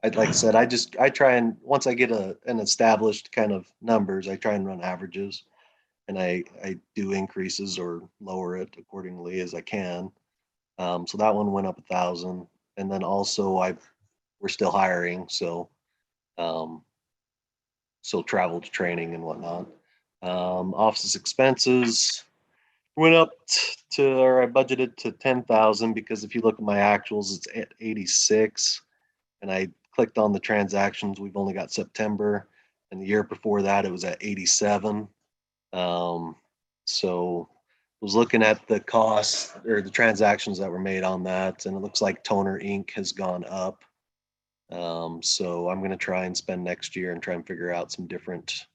Like I said, I try and, once I get an established kind of numbers, I try and run averages. And I do increases or lower it accordingly as I can. So that one went up 1,000. And then also we're still hiring, so travel to training and whatnot. Office expenses went up or I budgeted to 10,000 because if you look at my actuals, it's at 86. And I clicked on the transactions, we've only got September, and the year before that it was at 87. So was looking at the costs or the transactions that were made on that, and it looks like toner ink has gone up. So I'm going to try and spend next year and try and figure out some different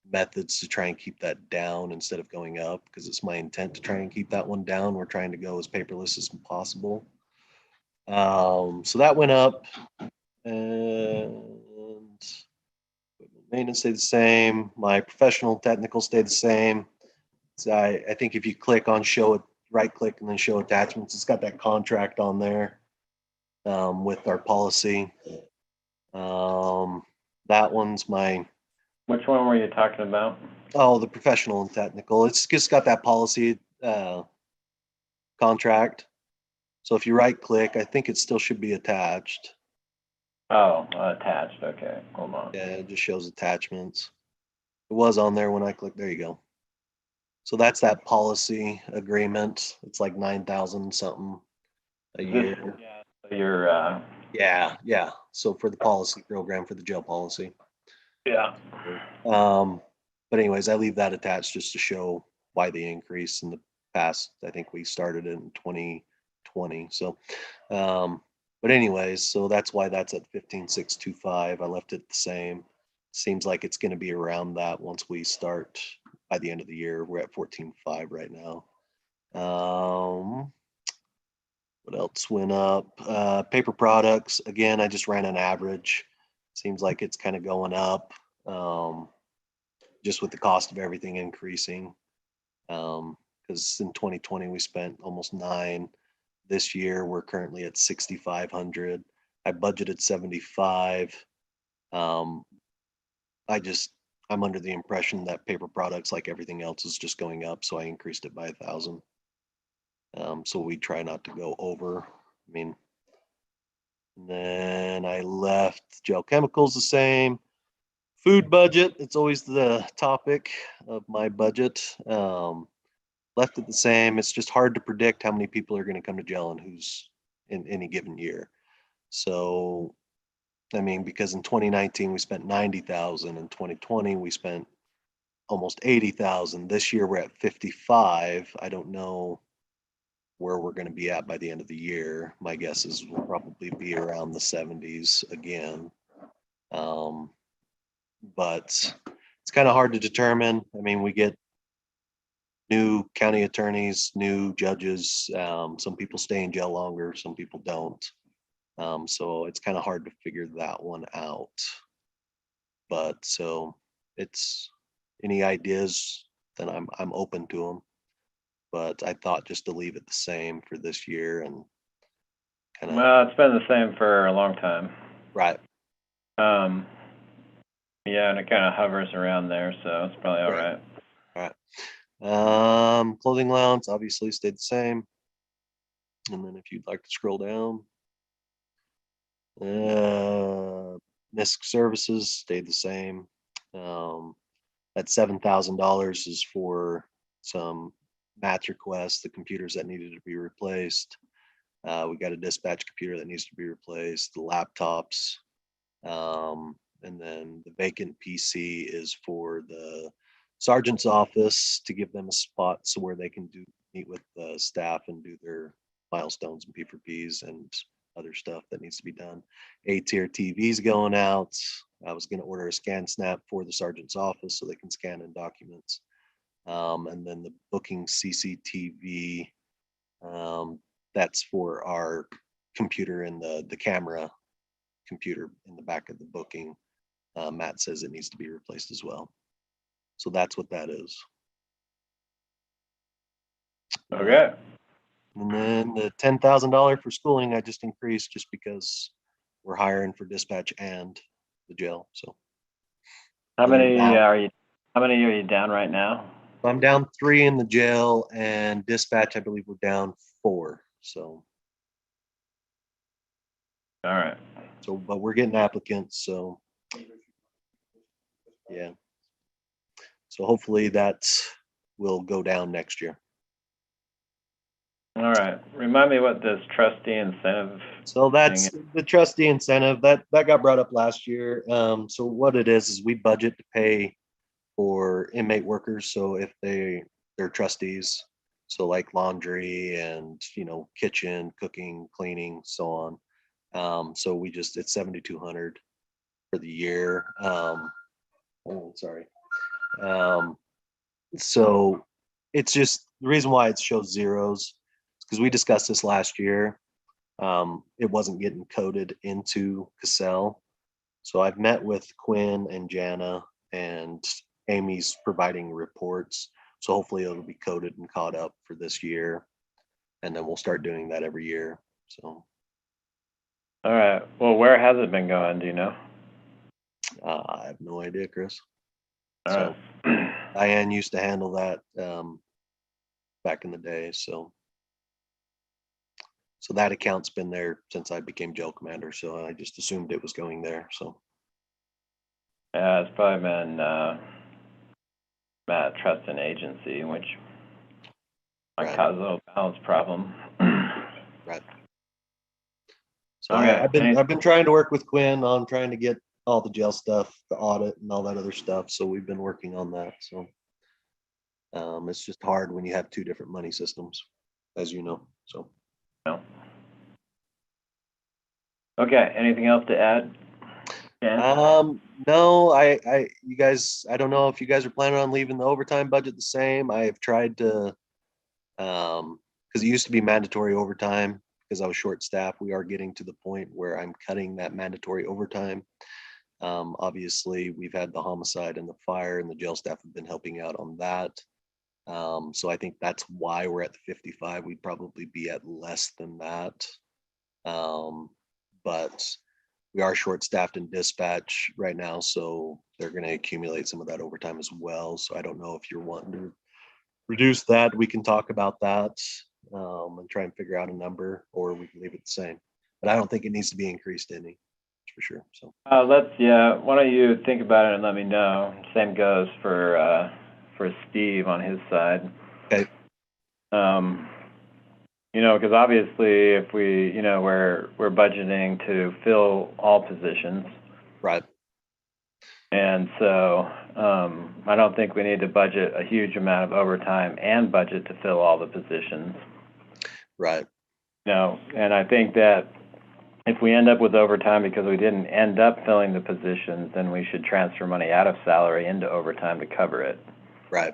methods to try and keep that down instead of going up, because it's my intent to try and keep that one down. We're trying to go as paperless as possible. So that went up, and maintenance stayed the same. My professional technical stayed the same. So I think if you click on show it, right click and then show attachments, it's got that contract on there with our policy. That one's my, Which one were you talking about? the professional and technical. It's just got that policy contract. So if you right click, I think it still should be attached. Oh, attached, okay, hold on. Yeah, it just shows attachments. It was on there when I clicked, there you go. So that's that policy agreement. It's like 9,000 something a year. Yeah, so you're, Yeah. So for the policy program for the jail policy. yeah. But anyways, I leave that attached just to show why the increase in the past. I think we started in 2020. So, but anyways, so that's why that's at 15,625. I left it the same. Seems like it's going to be around that once we start by the end of the year. We're at 14.5 right now. What else went up? Paper products. Again, I just ran an average. Seems like it's kind of going up, just with the cost of everything increasing. Because in 2020 we spent almost 9. This year we're currently at 6,500. I budgeted 75. I'm under the impression that paper products, like everything else, is just going up, so I increased it by 1,000. So we try not to go over. I mean, then I left gel chemicals the same. Food budget, it's always the topic of my budget. Left it the same. It's just hard to predict how many people are going to come to jail and who's in any given year. So, I mean, because in 2019 we spent 90,000, in 2020 we spent almost 80,000. This year we're at 55. I don't know where we're going to be at by the end of the year. My guess is we'll probably be around the 70s again. But it's kind of hard to determine. I mean, we get new county attorneys, new judges. Some people stay in jail longer, some people don't. So it's kind of hard to figure that one out. But so it's any ideas, then I'm open to them. But I thought just to leave it the same for this year and kind of. Well, it's been the same for a long time. Right. Yeah, and it kind of hovers around there, so it's probably all right. All right. Clothing allowance obviously stayed the same. And then if you'd like to scroll down, NISC services stayed the same. That $7,000 is for some match requests, the computers that needed to be replaced. We got a dispatch computer that needs to be replaced, the laptops, and then the vacant PC is for the sergeant's office to give them a spot so where they can meet with the staff and do their milestones and P4Ps and other stuff that needs to be done. A-tier TV's going out. I was going to order a scan snap for the sergeant's office so they can scan in documents. And then the booking CCTV, that's for our computer in the camera computer in the back of the booking. Matt says it needs to be replaced as well. So that's what that is. Okay. And then the $10,000 for schooling, I just increased just because we're hiring for dispatch and the jail. So How many down. are you down right now? I'm down 3 in the jail, and dispatch, I believe we're down 4. So, All right. but we're getting applicants, so. Yeah. So hopefully that will go down next year. All right. Remind me what this trustee incentive. So that's the trustee incentive that got brought up last year. So what it is we budget to pay for inmate workers. So if they're trustees, so like laundry and, kitchen, cooking, cleaning, so on. So it's 7,200 for the year. Sorry. So it's just the reason why it shows zeros because we discussed this last year. It wasn't getting coded into Cassell. So I've met with Quinn and Jana, and Amy's providing reports. So hopefully it'll be coded and caught up for this year. And then we'll start doing that every year. So. All right. Well, where has it been going? Do you know? I have no idea, Chris. All So right. Diane used to handle that back in the day. So that account's been there since I became jail commander. So I just assumed it was going there. So. Yeah, it's probably been trust and agency, which might Right. cause a little balance problem. Right. So Okay. I've been trying to work with Quinn on trying to get all the jail stuff, the audit and all that other stuff. So we've been working on that. So it's just hard when you have two different money systems, as you know. So. No. Okay. Anything else to add? Dan? No, you guys, I don't know if you guys are planning on leaving the overtime budget the same. I have tried to, because it used to be mandatory overtime because I was short staffed. We are getting to the point where I'm cutting that mandatory overtime. Obviously we've had the homicide and the fire and the jail staff have been helping out on that. So I think that's why we're at the 55. We'd probably be at less than that. But we are short staffed in dispatch right now, so they're going to accumulate some of that overtime as well. So I don't know if you're wanting to reduce that. We can talk about that and try and figure out a number, or we can leave it the same. But I don't think it needs to be increased any, for sure. So why don't you think about it and let me know. Same goes for Steve on his side. Okay. Because obviously if we, we're budgeting to fill all positions. Right. And so I don't think we need to budget a huge amount of overtime and budget to fill all the positions. Right. And I think that if we end up with overtime because we didn't end up filling the positions, then we should transfer money out of salary into overtime to cover it. Right.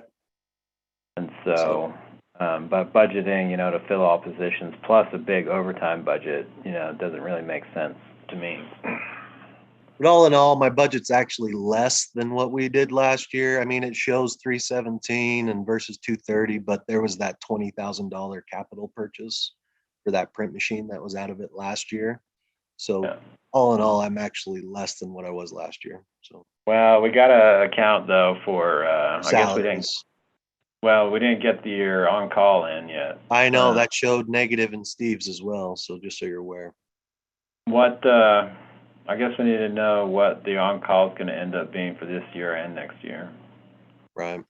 And so, but budgeting, to fill all positions plus a big overtime budget, doesn't really make sense to me. But all in all, my budget's actually less than what we did last year. I mean, it shows 317 and versus 230, but there was that $20,000 capital purchase for that print machine that was out of it last year. So Yeah. all in all, I'm actually less than what I was last year. So Well, we got to account though for I guess we didn't. salaries. Well, we didn't get the on call in yet. I know that showed negative in Steve's as well. So just so you're aware. What I guess we need to know what the on call is going to end up being for this year and next year. Right.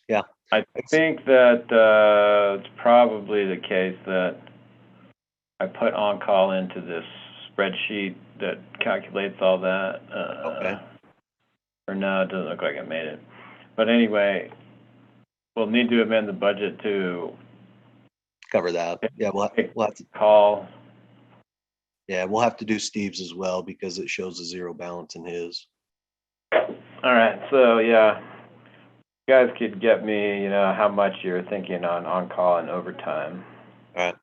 Yeah. I think that it's probably the case that I put on call into this spreadsheet that calculates all that. Okay. Or no, it doesn't look like I made it. But anyway, we'll need to amend the budget to Cover that. Yeah, we'll have to call. Yeah, we'll have to do Steve's as well because it shows a zero balance in his. All right, so yeah, you guys could get me, how much you're thinking on call and overtime. All right.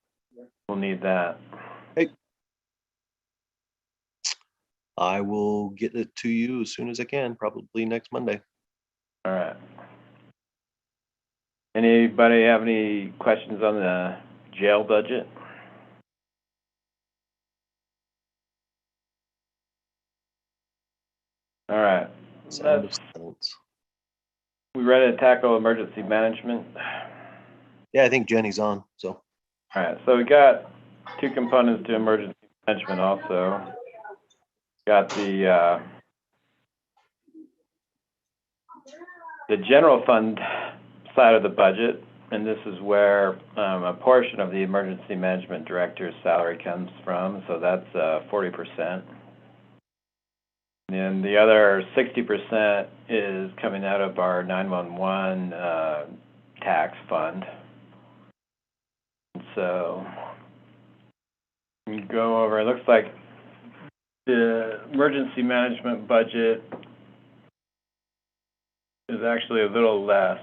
We'll need that. Hey. I will get it to you as soon as I can, probably next Monday. All right. Anybody have any questions on the jail budget? All right. Sound of silence. We ready to tackle emergency management? Yeah, I think Jenny's on, so. All right, so we got two components to emergency management also. Got the general fund side of the budget, and this is where a portion of the emergency management director's salary comes from, so that's 40%. And the other 60% is coming out of our 911 tax fund. So we go over, it looks like the emergency management budget is actually a little less.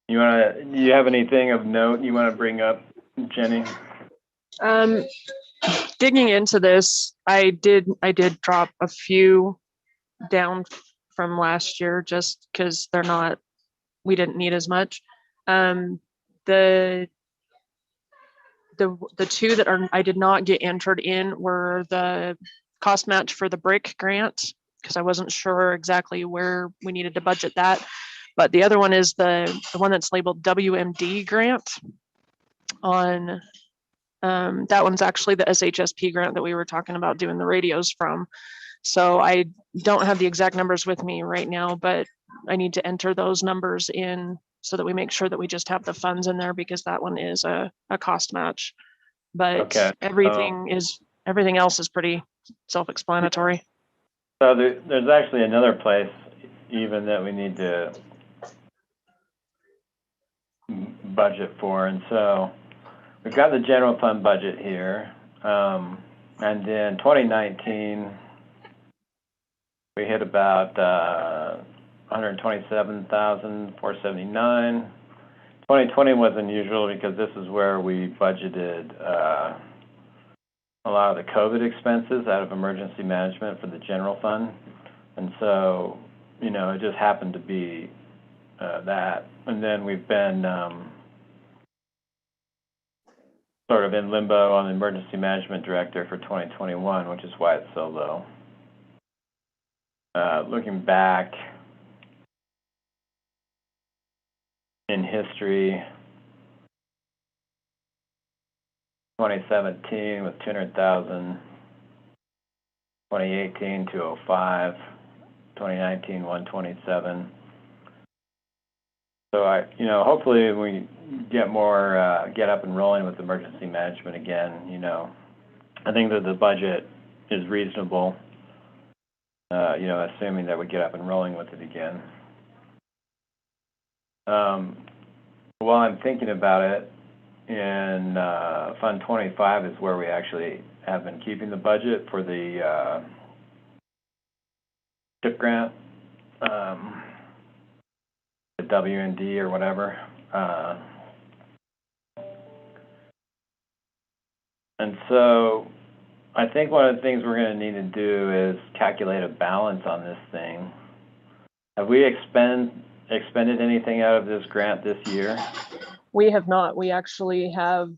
Do you have anything of note you want to bring up, Jenny? Digging into this, I did drop a few down from last year just because we didn't need as much. The two that I did not get entered in were the cost match for the BRIC grant, because I wasn't sure exactly where we needed to budget that. But the other one is the one that's labeled WMD grant. On that one's actually the SHSP grant that we were talking about doing the radios from. So I don't have the exact numbers with me right now, but I need to enter those numbers in so that we make sure that we just have the funds in there, because that one is a cost match. But Okay. everything else is pretty self-explanatory. So there's actually another place even that we need to budget for, and so we've got the general fund budget here, and then 2019 we hit about 127,479. 2020 was unusual because this is where we budgeted a lot of the COVID expenses out of emergency management for the general fund. And so, it just happened to be that. And then we've been sort of in limbo on the emergency management director for 2021, which is why it's so low. Looking back in history, 2017 with 200,000, 2018 205, 2019 127. So hopefully we get more get up and rolling with emergency management again. I think that the budget is reasonable. Assuming that we get up and rolling with it again. While I'm thinking about it, in Fund 25 is where we actually have been keeping the budget for the CHIP grant, the W&D or whatever. And so I think one of the things we're going to need to do is calculate a balance on this thing. Have we expended anything out of this grant this year? We have not. We actually have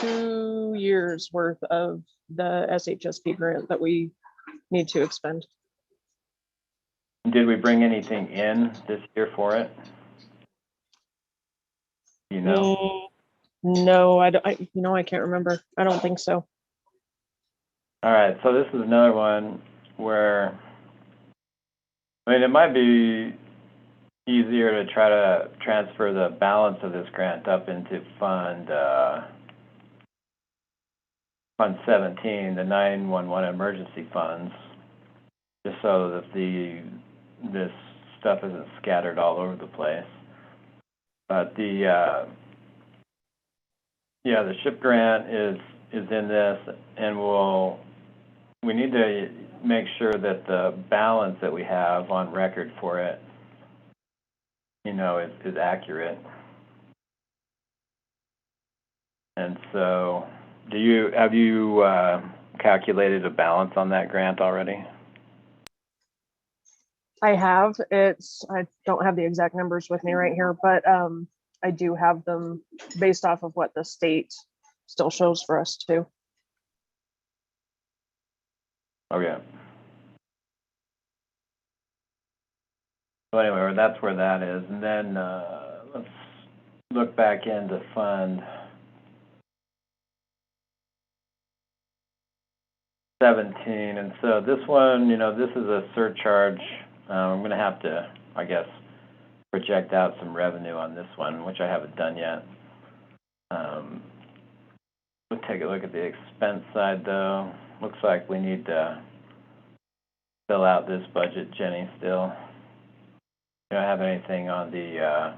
2 years worth of the SHSP grant that we need to expend. Did we bring anything in this year for it? No, I can't remember. I don't think so. All right, so this is another one where, it might be easier to try to transfer the balance of this grant up into Fund 17, the 911 emergency funds, just so that this stuff isn't scattered all over the place. But the SHIP grant is in this, and we need to make sure that the balance that we have on record for it, is accurate. And so, have you calculated a balance on that grant already? I have. I don't have the exact numbers with me right here, but I do have them based off of what the state still shows for us too. Okay. So anyway, that's where that is. And then look back into Fund 17, and so this one, this is a surcharge. I'm going to have to, I guess, project out some revenue on this one, which I haven't done yet. We'll take a look at the expense side, though. Looks like we need to fill out this budget, Jenny, still. You don't have anything on the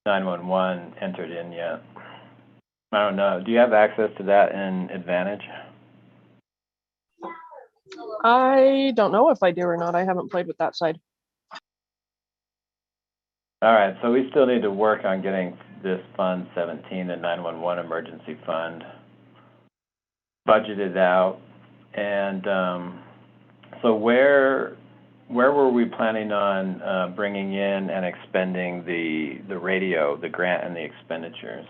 911 entered in yet. I don't know. Do you have access to that in Advantage? I don't know if I do or not. I haven't played with that side. All right, so we still need to work on getting this Fund 17, the 911 emergency fund, budgeted out. And so where were we planning on bringing in and expending the radio, the grant, and the expenditures?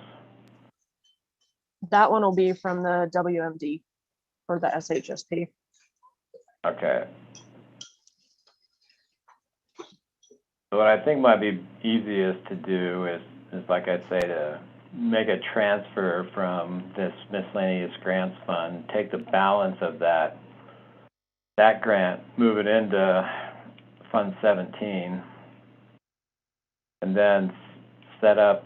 That one will be from the WMD or the SHSP. Okay. So what I think might be easiest to do is like I say, to make a transfer from this miscellaneous grants fund, take the balance of that grant, move it into Fund 17, and then set up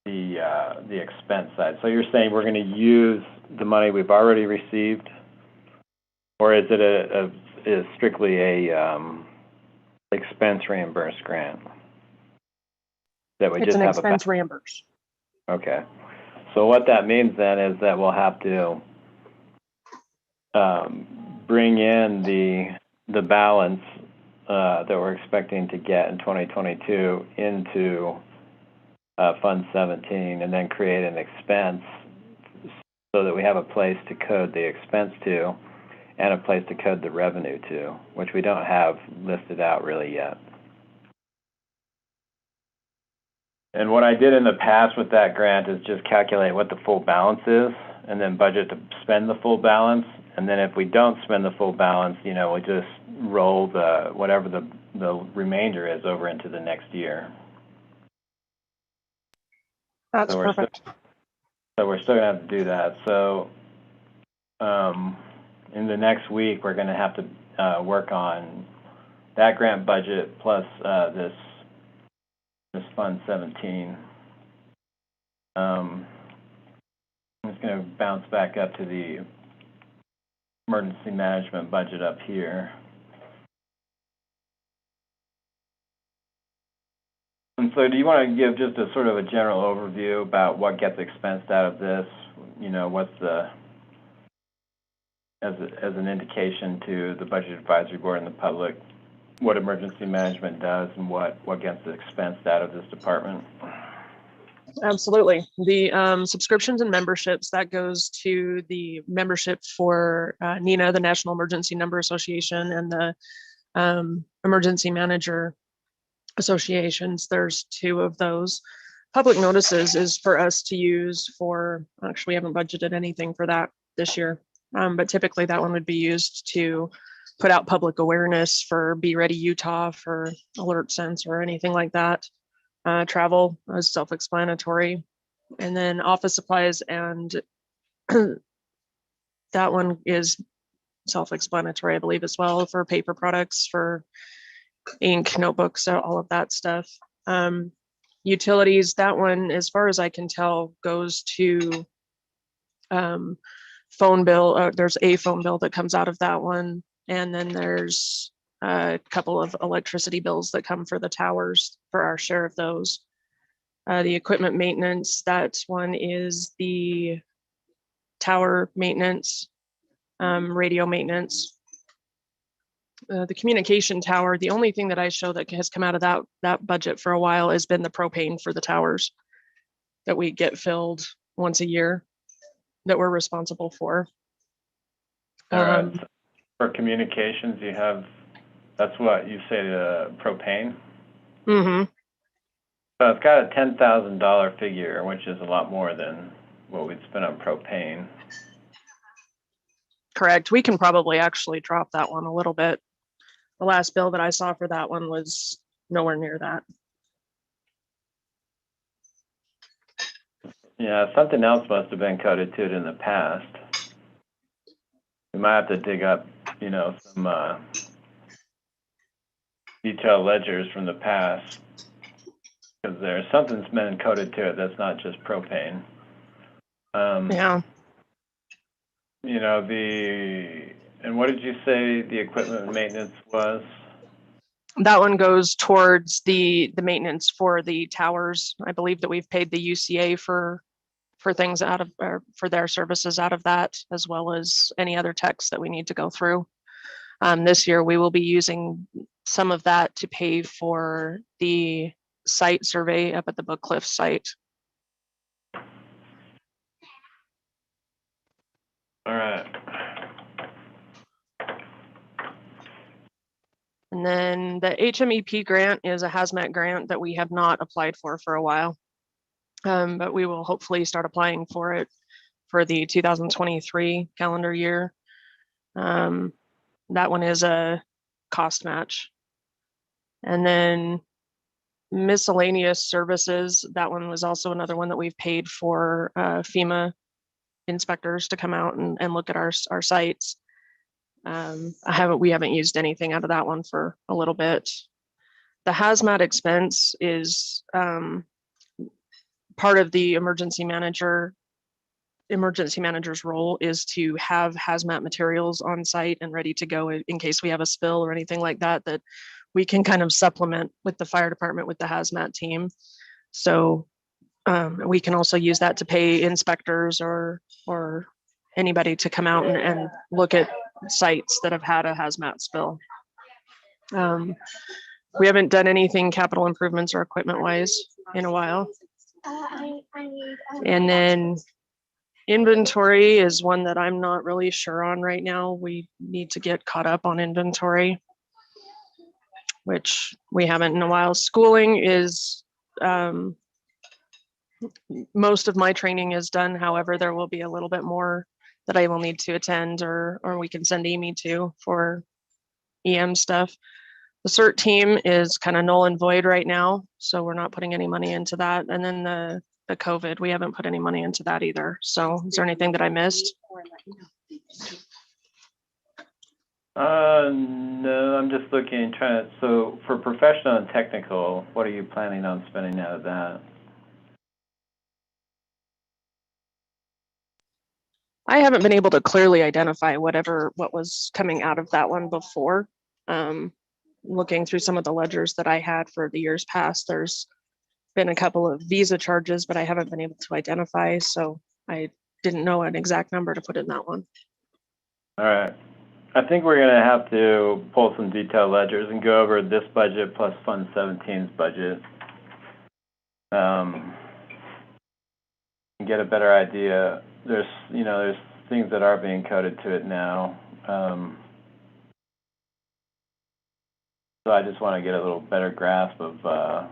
the expense side. So you're saying we're going to use the money we've already received, or is it strictly a expense reimbursed grant that we It's just an have expense reimburse. Okay, so what that means then is that we'll have to bring in the balance that we're expecting to get in 2022 into Fund 17, and then create an expense so that we have a place to code the expense to and a place to code the revenue to, which we don't have listed out really yet. And what I did in the past with that grant is just calculate what the full balance is and then budget to spend the full balance. And then if we don't spend the full balance, we just roll whatever the remainder is over into the next year. That's perfect. So we're still gonna have to do that. So in the next week, we're gonna have to work on that grant budget plus this Fund 17. I'm just gonna bounce back up to the emergency management budget up here. And so do you want to give just a sort of a general overview about what gets expensed out of this? What's as an indication to the Budget Advisory Board and the public, what emergency management does and what gets expensed out of this department? Absolutely. The subscriptions and memberships, that goes to the membership for NENA, the National Emergency Number Association, and the Emergency Manager Associations. There's two of those. Public notices is for us to use for, actually we haven't budgeted anything for that this year, but typically that one would be used to put out public awareness for Be Ready Utah, for Alert Sense or anything like that. Travel is self-explanatory. And then office supplies, and that one is self-explanatory, I believe, as well, for paper products, for ink, notebooks, all of that stuff. Utilities, that one, as far as I can tell, goes to phone bill. There's a phone bill that comes out of that one. And then there's a couple of electricity bills that come for the towers, for our share of those. The equipment maintenance, that one is the tower maintenance, radio maintenance. The communication tower, the only thing that I show that has come out of that budget for a while has been the propane for the towers that we get filled once a year that we're responsible for. All right. For communications, you have, that's what you say, propane? Mm-hmm. So it's got a $10,000 figure, which is a lot more than what we'd spend on propane. Correct. We can probably actually drop that one a little bit. The last bill that I saw for that one was nowhere near that. Yeah, something else must have been coded to it in the past. We might have to dig up, some detailed ledgers from the past, because there's something's been coded to it that's not just propane. Yeah, And what did you say the equipment maintenance was? that one goes towards the maintenance for the towers. I believe that we've paid the UCA for things out of, or for their services out of that, as well as any other techs that we need to go through. This year, we will be using some of that to pay for the site survey up at the Book Cliff site. All right. And then the HMEP grant is a hazmat grant that we have not applied for a while. But we will hopefully start applying for it for the 2023 calendar year. That one is a cost match. And then miscellaneous services, that one was also another one that we've paid for FEMA inspectors to come out and look at our sites. We haven't used anything out of that one for a little bit. The hazmat expense is part of the emergency manager's role is to have hazmat materials on site and ready to go in case we have a spill or anything like that, that we can kind of supplement with the fire department with the hazmat team. So we can also use that to pay inspectors or anybody to come out and look at sites that have had a hazmat spill. We haven't done anything capital improvements or equipment wise in a while. And then inventory is one that I'm not really sure on right now. We need to get caught up on inventory, which we haven't in a while. Schooling is, most of my training is done. However, there will be a little bit more that I will need to attend, or we can send Amy to for EM stuff. The CERT team is kind of null and void right now, so we're not putting any money into that. And then the COVID, we haven't put any money into that either. So is there anything that I missed? No, I'm just looking, so for professional and technical, what are you planning on spending out of that? I haven't been able to clearly identify what was coming out of that one before. Looking through some of the ledgers that I had for the years past, there's been a couple of visa charges, but I haven't been able to identify, so I didn't know an exact number to put in that one. All right. I think we're going to have to pull some detailed ledgers and go over this budget plus Fund 17's budget. And get a better idea. There's things that are being coded to it now. So I just want to get a little better grasp of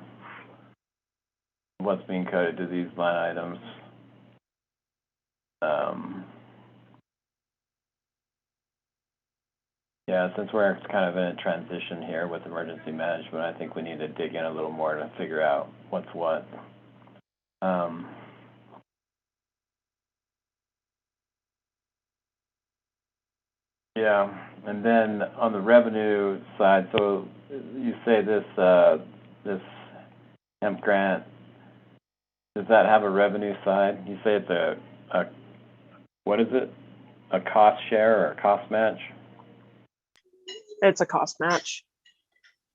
what's being coded to these line items. Yeah, since we're kind of in a transition here with emergency management, I think we need to dig in a little more to figure out what's what. Yeah, and then on the revenue side, so you say this hemp grant, does that have a revenue side? You say it's a what is it? A cost share or a cost match? It's a cost match.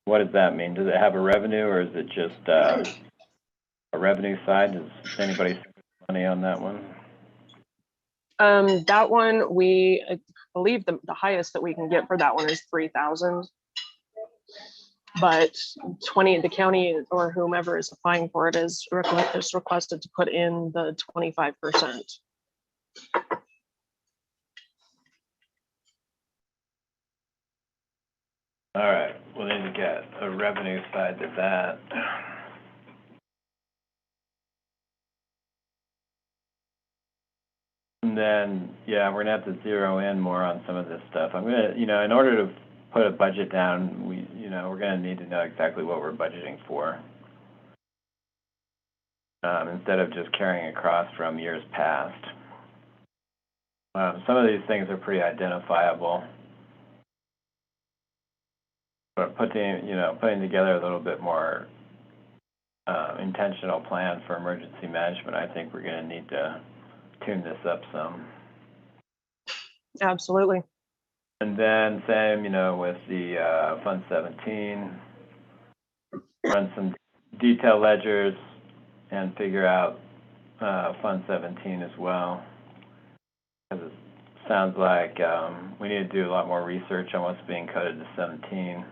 What does that mean? Does it have a revenue, or is it just a revenue side? Does anybody spend money on that one? That one, I believe the highest that we can get for that one is 3,000. But the county or whomever is applying for it is requested to put in the 25%. All right, we'll need to get a revenue side to that. And then, yeah, we're gonna have to zero in more on some of this stuff. I'm gonna, in order to put a budget down, we're gonna need to know exactly what we're budgeting for. instead of just carrying across from years past. Some of these things are pretty identifiable, but putting together a little bit more intentional plan for emergency management, I think we're going to need to tune this up some. Absolutely. And then same, with the Fund 17, run some detailed ledgers and figure out Fund 17 as well. Because it sounds like we need to do a lot more research on what's being coded to 17.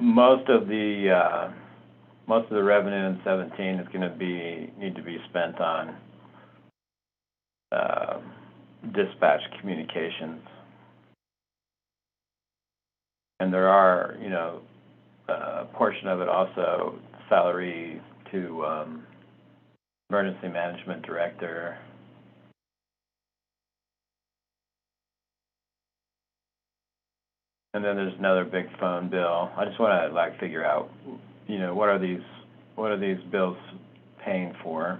Most of the revenue in 17 is going to need to be spent on dispatch communications, and there are a portion of it also salary to emergency management director. And then there's another big phone bill. I just want to figure out, what are these bills paying for?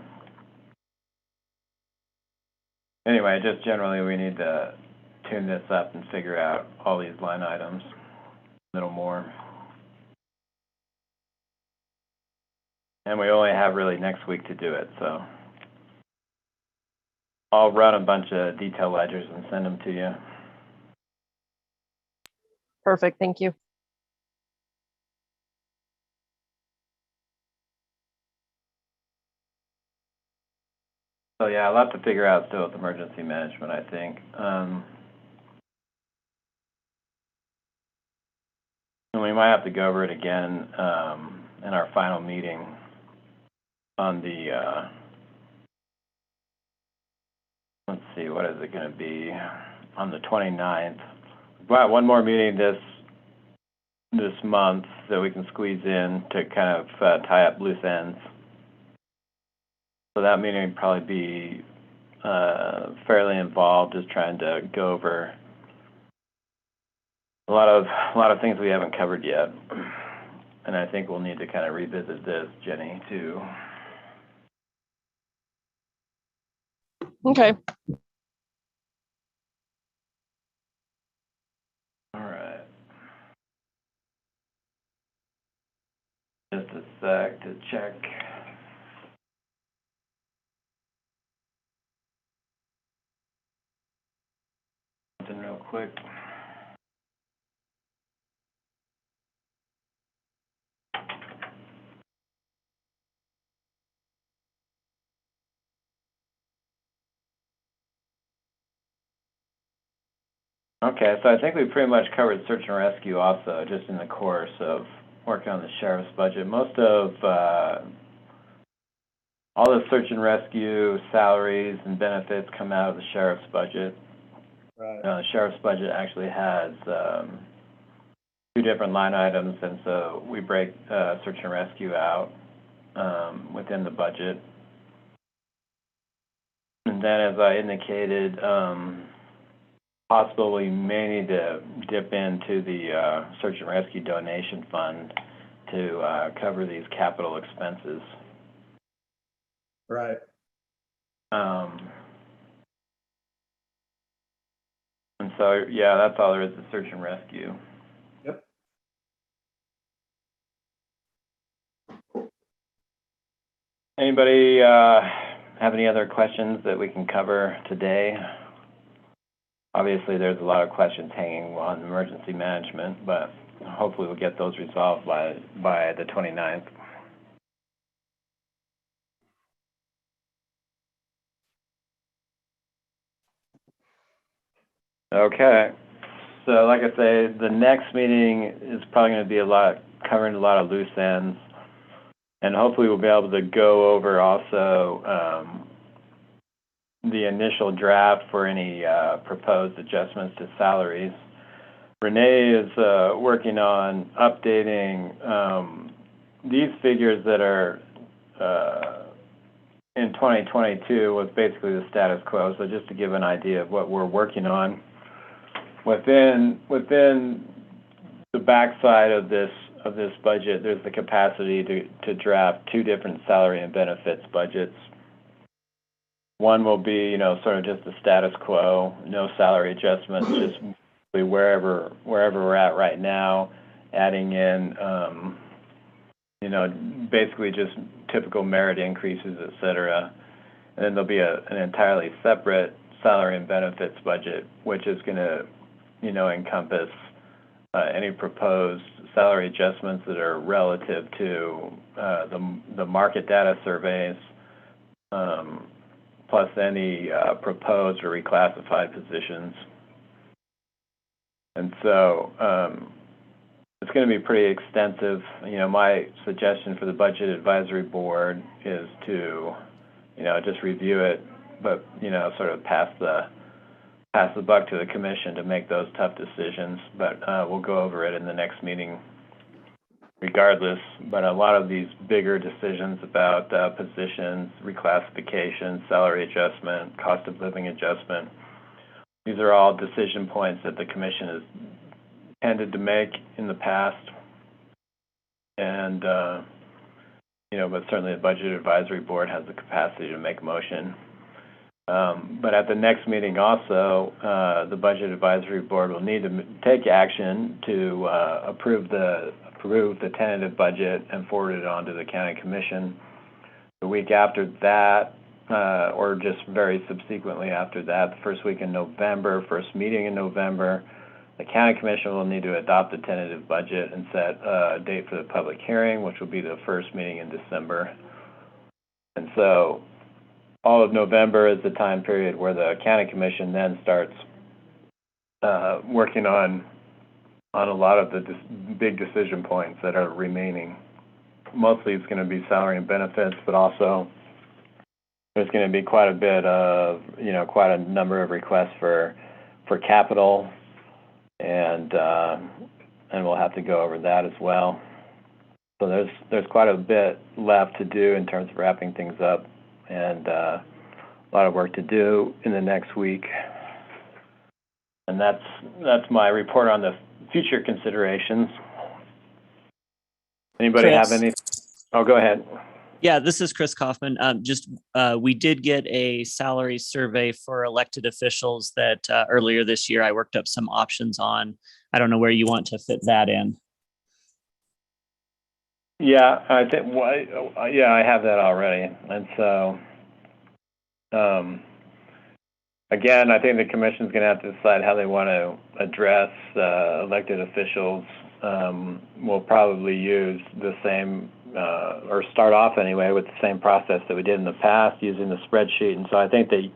Anyway, just generally we need to tune this up and figure out all these line items a little more. And we only have really next week to do it, so I'll run a bunch of detail ledgers and send them to you. Perfect. Thank you. So yeah, a lot to figure out still with emergency management, I think. And we might have to go over it again in our final meeting on the, let's see, what is it going to be, on the 29th. But one more meeting this month that we can squeeze in to kind of tie up loose ends. So that meeting would probably be fairly involved, just trying to go over a lot of things we haven't covered yet. And I think we'll need to kind of revisit this, Jenny, too. Okay. All right. Just a sec to check. Something real quick. Okay, so I think we pretty much covered search and rescue also, just in the course of working on the sheriff's budget. Most of all the search and rescue salaries and benefits come out of the sheriff's budget. Right. The sheriff's budget actually has two different line items, and so we break search and rescue out within the budget. And then, as I indicated, possible we may need to dip into the search and rescue donation fund to cover these capital expenses. Right. And so, yeah, that's all there is to search and rescue. Yep. Anybody have any other questions that we can cover today? Obviously, there's a lot of questions hanging on emergency management, but hopefully we'll get those resolved by the 29th. Okay. So like I say, the next meeting is probably going to be covering a lot of loose ends. And hopefully we'll be able to go over also the initial draft for any proposed adjustments to salaries. Renee is working on updating these figures that are in 2022 was basically the status quo. So just to give an idea of what we're working on within the backside of this of this budget, there's the capacity to draft 2 different salary and benefits budgets. One will be, sort of just the status quo, no salary adjustments, just wherever we're at right now, adding in, basically just typical merit increases, et cetera. And then there'll be an entirely separate salary and benefits budget, which is going to, encompass any proposed salary adjustments that are relative to the market data surveys, plus any proposed or reclassified positions. And so it's going to be pretty extensive. My suggestion for the Budget Advisory Board is to, just review it, but, sort of pass the buck to the commission to make those tough decisions. But we'll go over it in the next meeting regardless. But a lot of these bigger decisions about positions, reclassification, salary adjustment, cost of living adjustment, these are all decision points that the commission has tended to make in the past. And, but certainly the Budget Advisory Board has the capacity to make a motion. But at the next meeting also, the Budget Advisory Board will need to take action to approve the tentative budget and forward it on to the County Commission. The week after that, or just very subsequently after that, the first week in November, first meeting in November, the County Commission will need to adopt the tentative budget and set a date for the public hearing, which will be the first meeting in December. And so all of November is the time period where the County Commission then starts working on a lot of the big decision points that are remaining. Mostly it's going to be salary and benefits, but also there's going to be quite a bit of, quite a number of requests for capital, and we'll have to go over that as well. So there's quite a bit left to do in terms of wrapping things up, and a lot of work to do in the next week. And that's my report on the future considerations. Anybody Chris. have any? Oh, go ahead. Yeah, this is Chris Kaufman. We did get a salary survey for elected officials that earlier this year I worked up some options on. I don't know where you want to fit that in. Yeah, I think. Yeah, I have that already, and so again, I think the commission's going to have to decide how they want to address elected officials. We'll probably use the same, or start off anyway, with the same process that we did in the past, using the spreadsheet. And so I think that,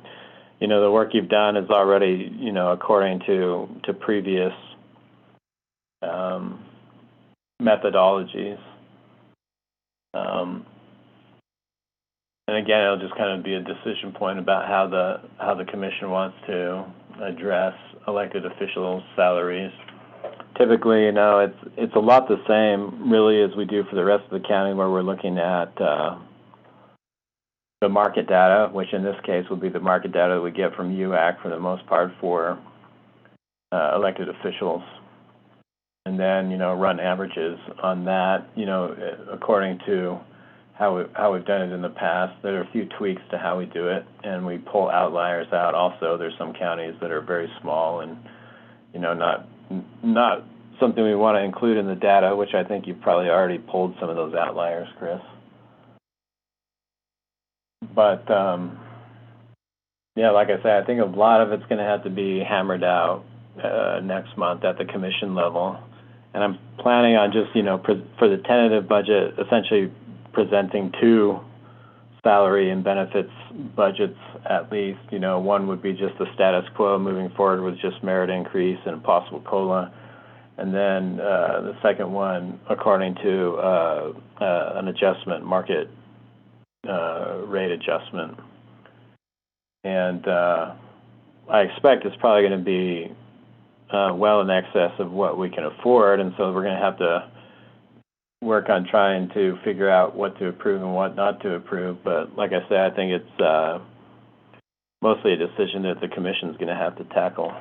the work you've done is already, according to previous methodologies. And again, it'll just kind of be a decision point about how the commission wants to address elected officials' salaries. Typically, it's a lot the same, really, as we do for the rest of the county, where we're looking at the market data, which in this case would be the market data that we get from UAC for the most part for elected officials, and then run averages on that, according to how we've done it in the past. There are a few tweaks to how we do it, and we pull outliers out. Also, there's some counties that are very small and not something we want to include in the data, which I think you've probably already pulled some of those outliers, Chris. But yeah, like I said, I think a lot of it's going to have to be hammered out next month at the commission level. And I'm planning on just, for the tentative budget, essentially presenting 2 salary and benefits budgets at least. One would be just the status quo moving forward with just merit increase and possible COLA. And then the second one, according to an adjustment, market rate adjustment. And I expect it's probably going to be well in excess of what we can afford. And so we're going to have to work on trying to figure out what to approve and what not to approve. But like I said, I think it's mostly a decision that the commission's going to have to tackle.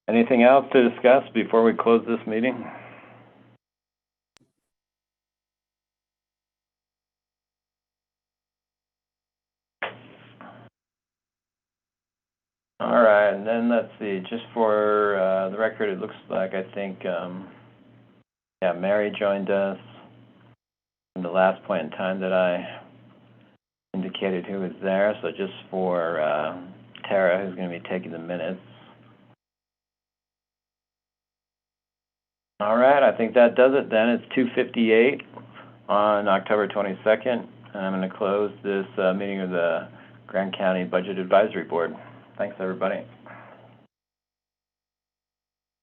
Anything else to discuss before we close this meeting? All right, and then let's see, just for the record, it looks like I think, yeah, Mary joined us from the last point in time that I indicated who was there. So just for Tara, who's going to be taking the minutes. All right, I think that does it then. It's 2:58 on October 22nd, and I'm going to close this meeting of the Grand County Budget Advisory Board. Thanks, everybody.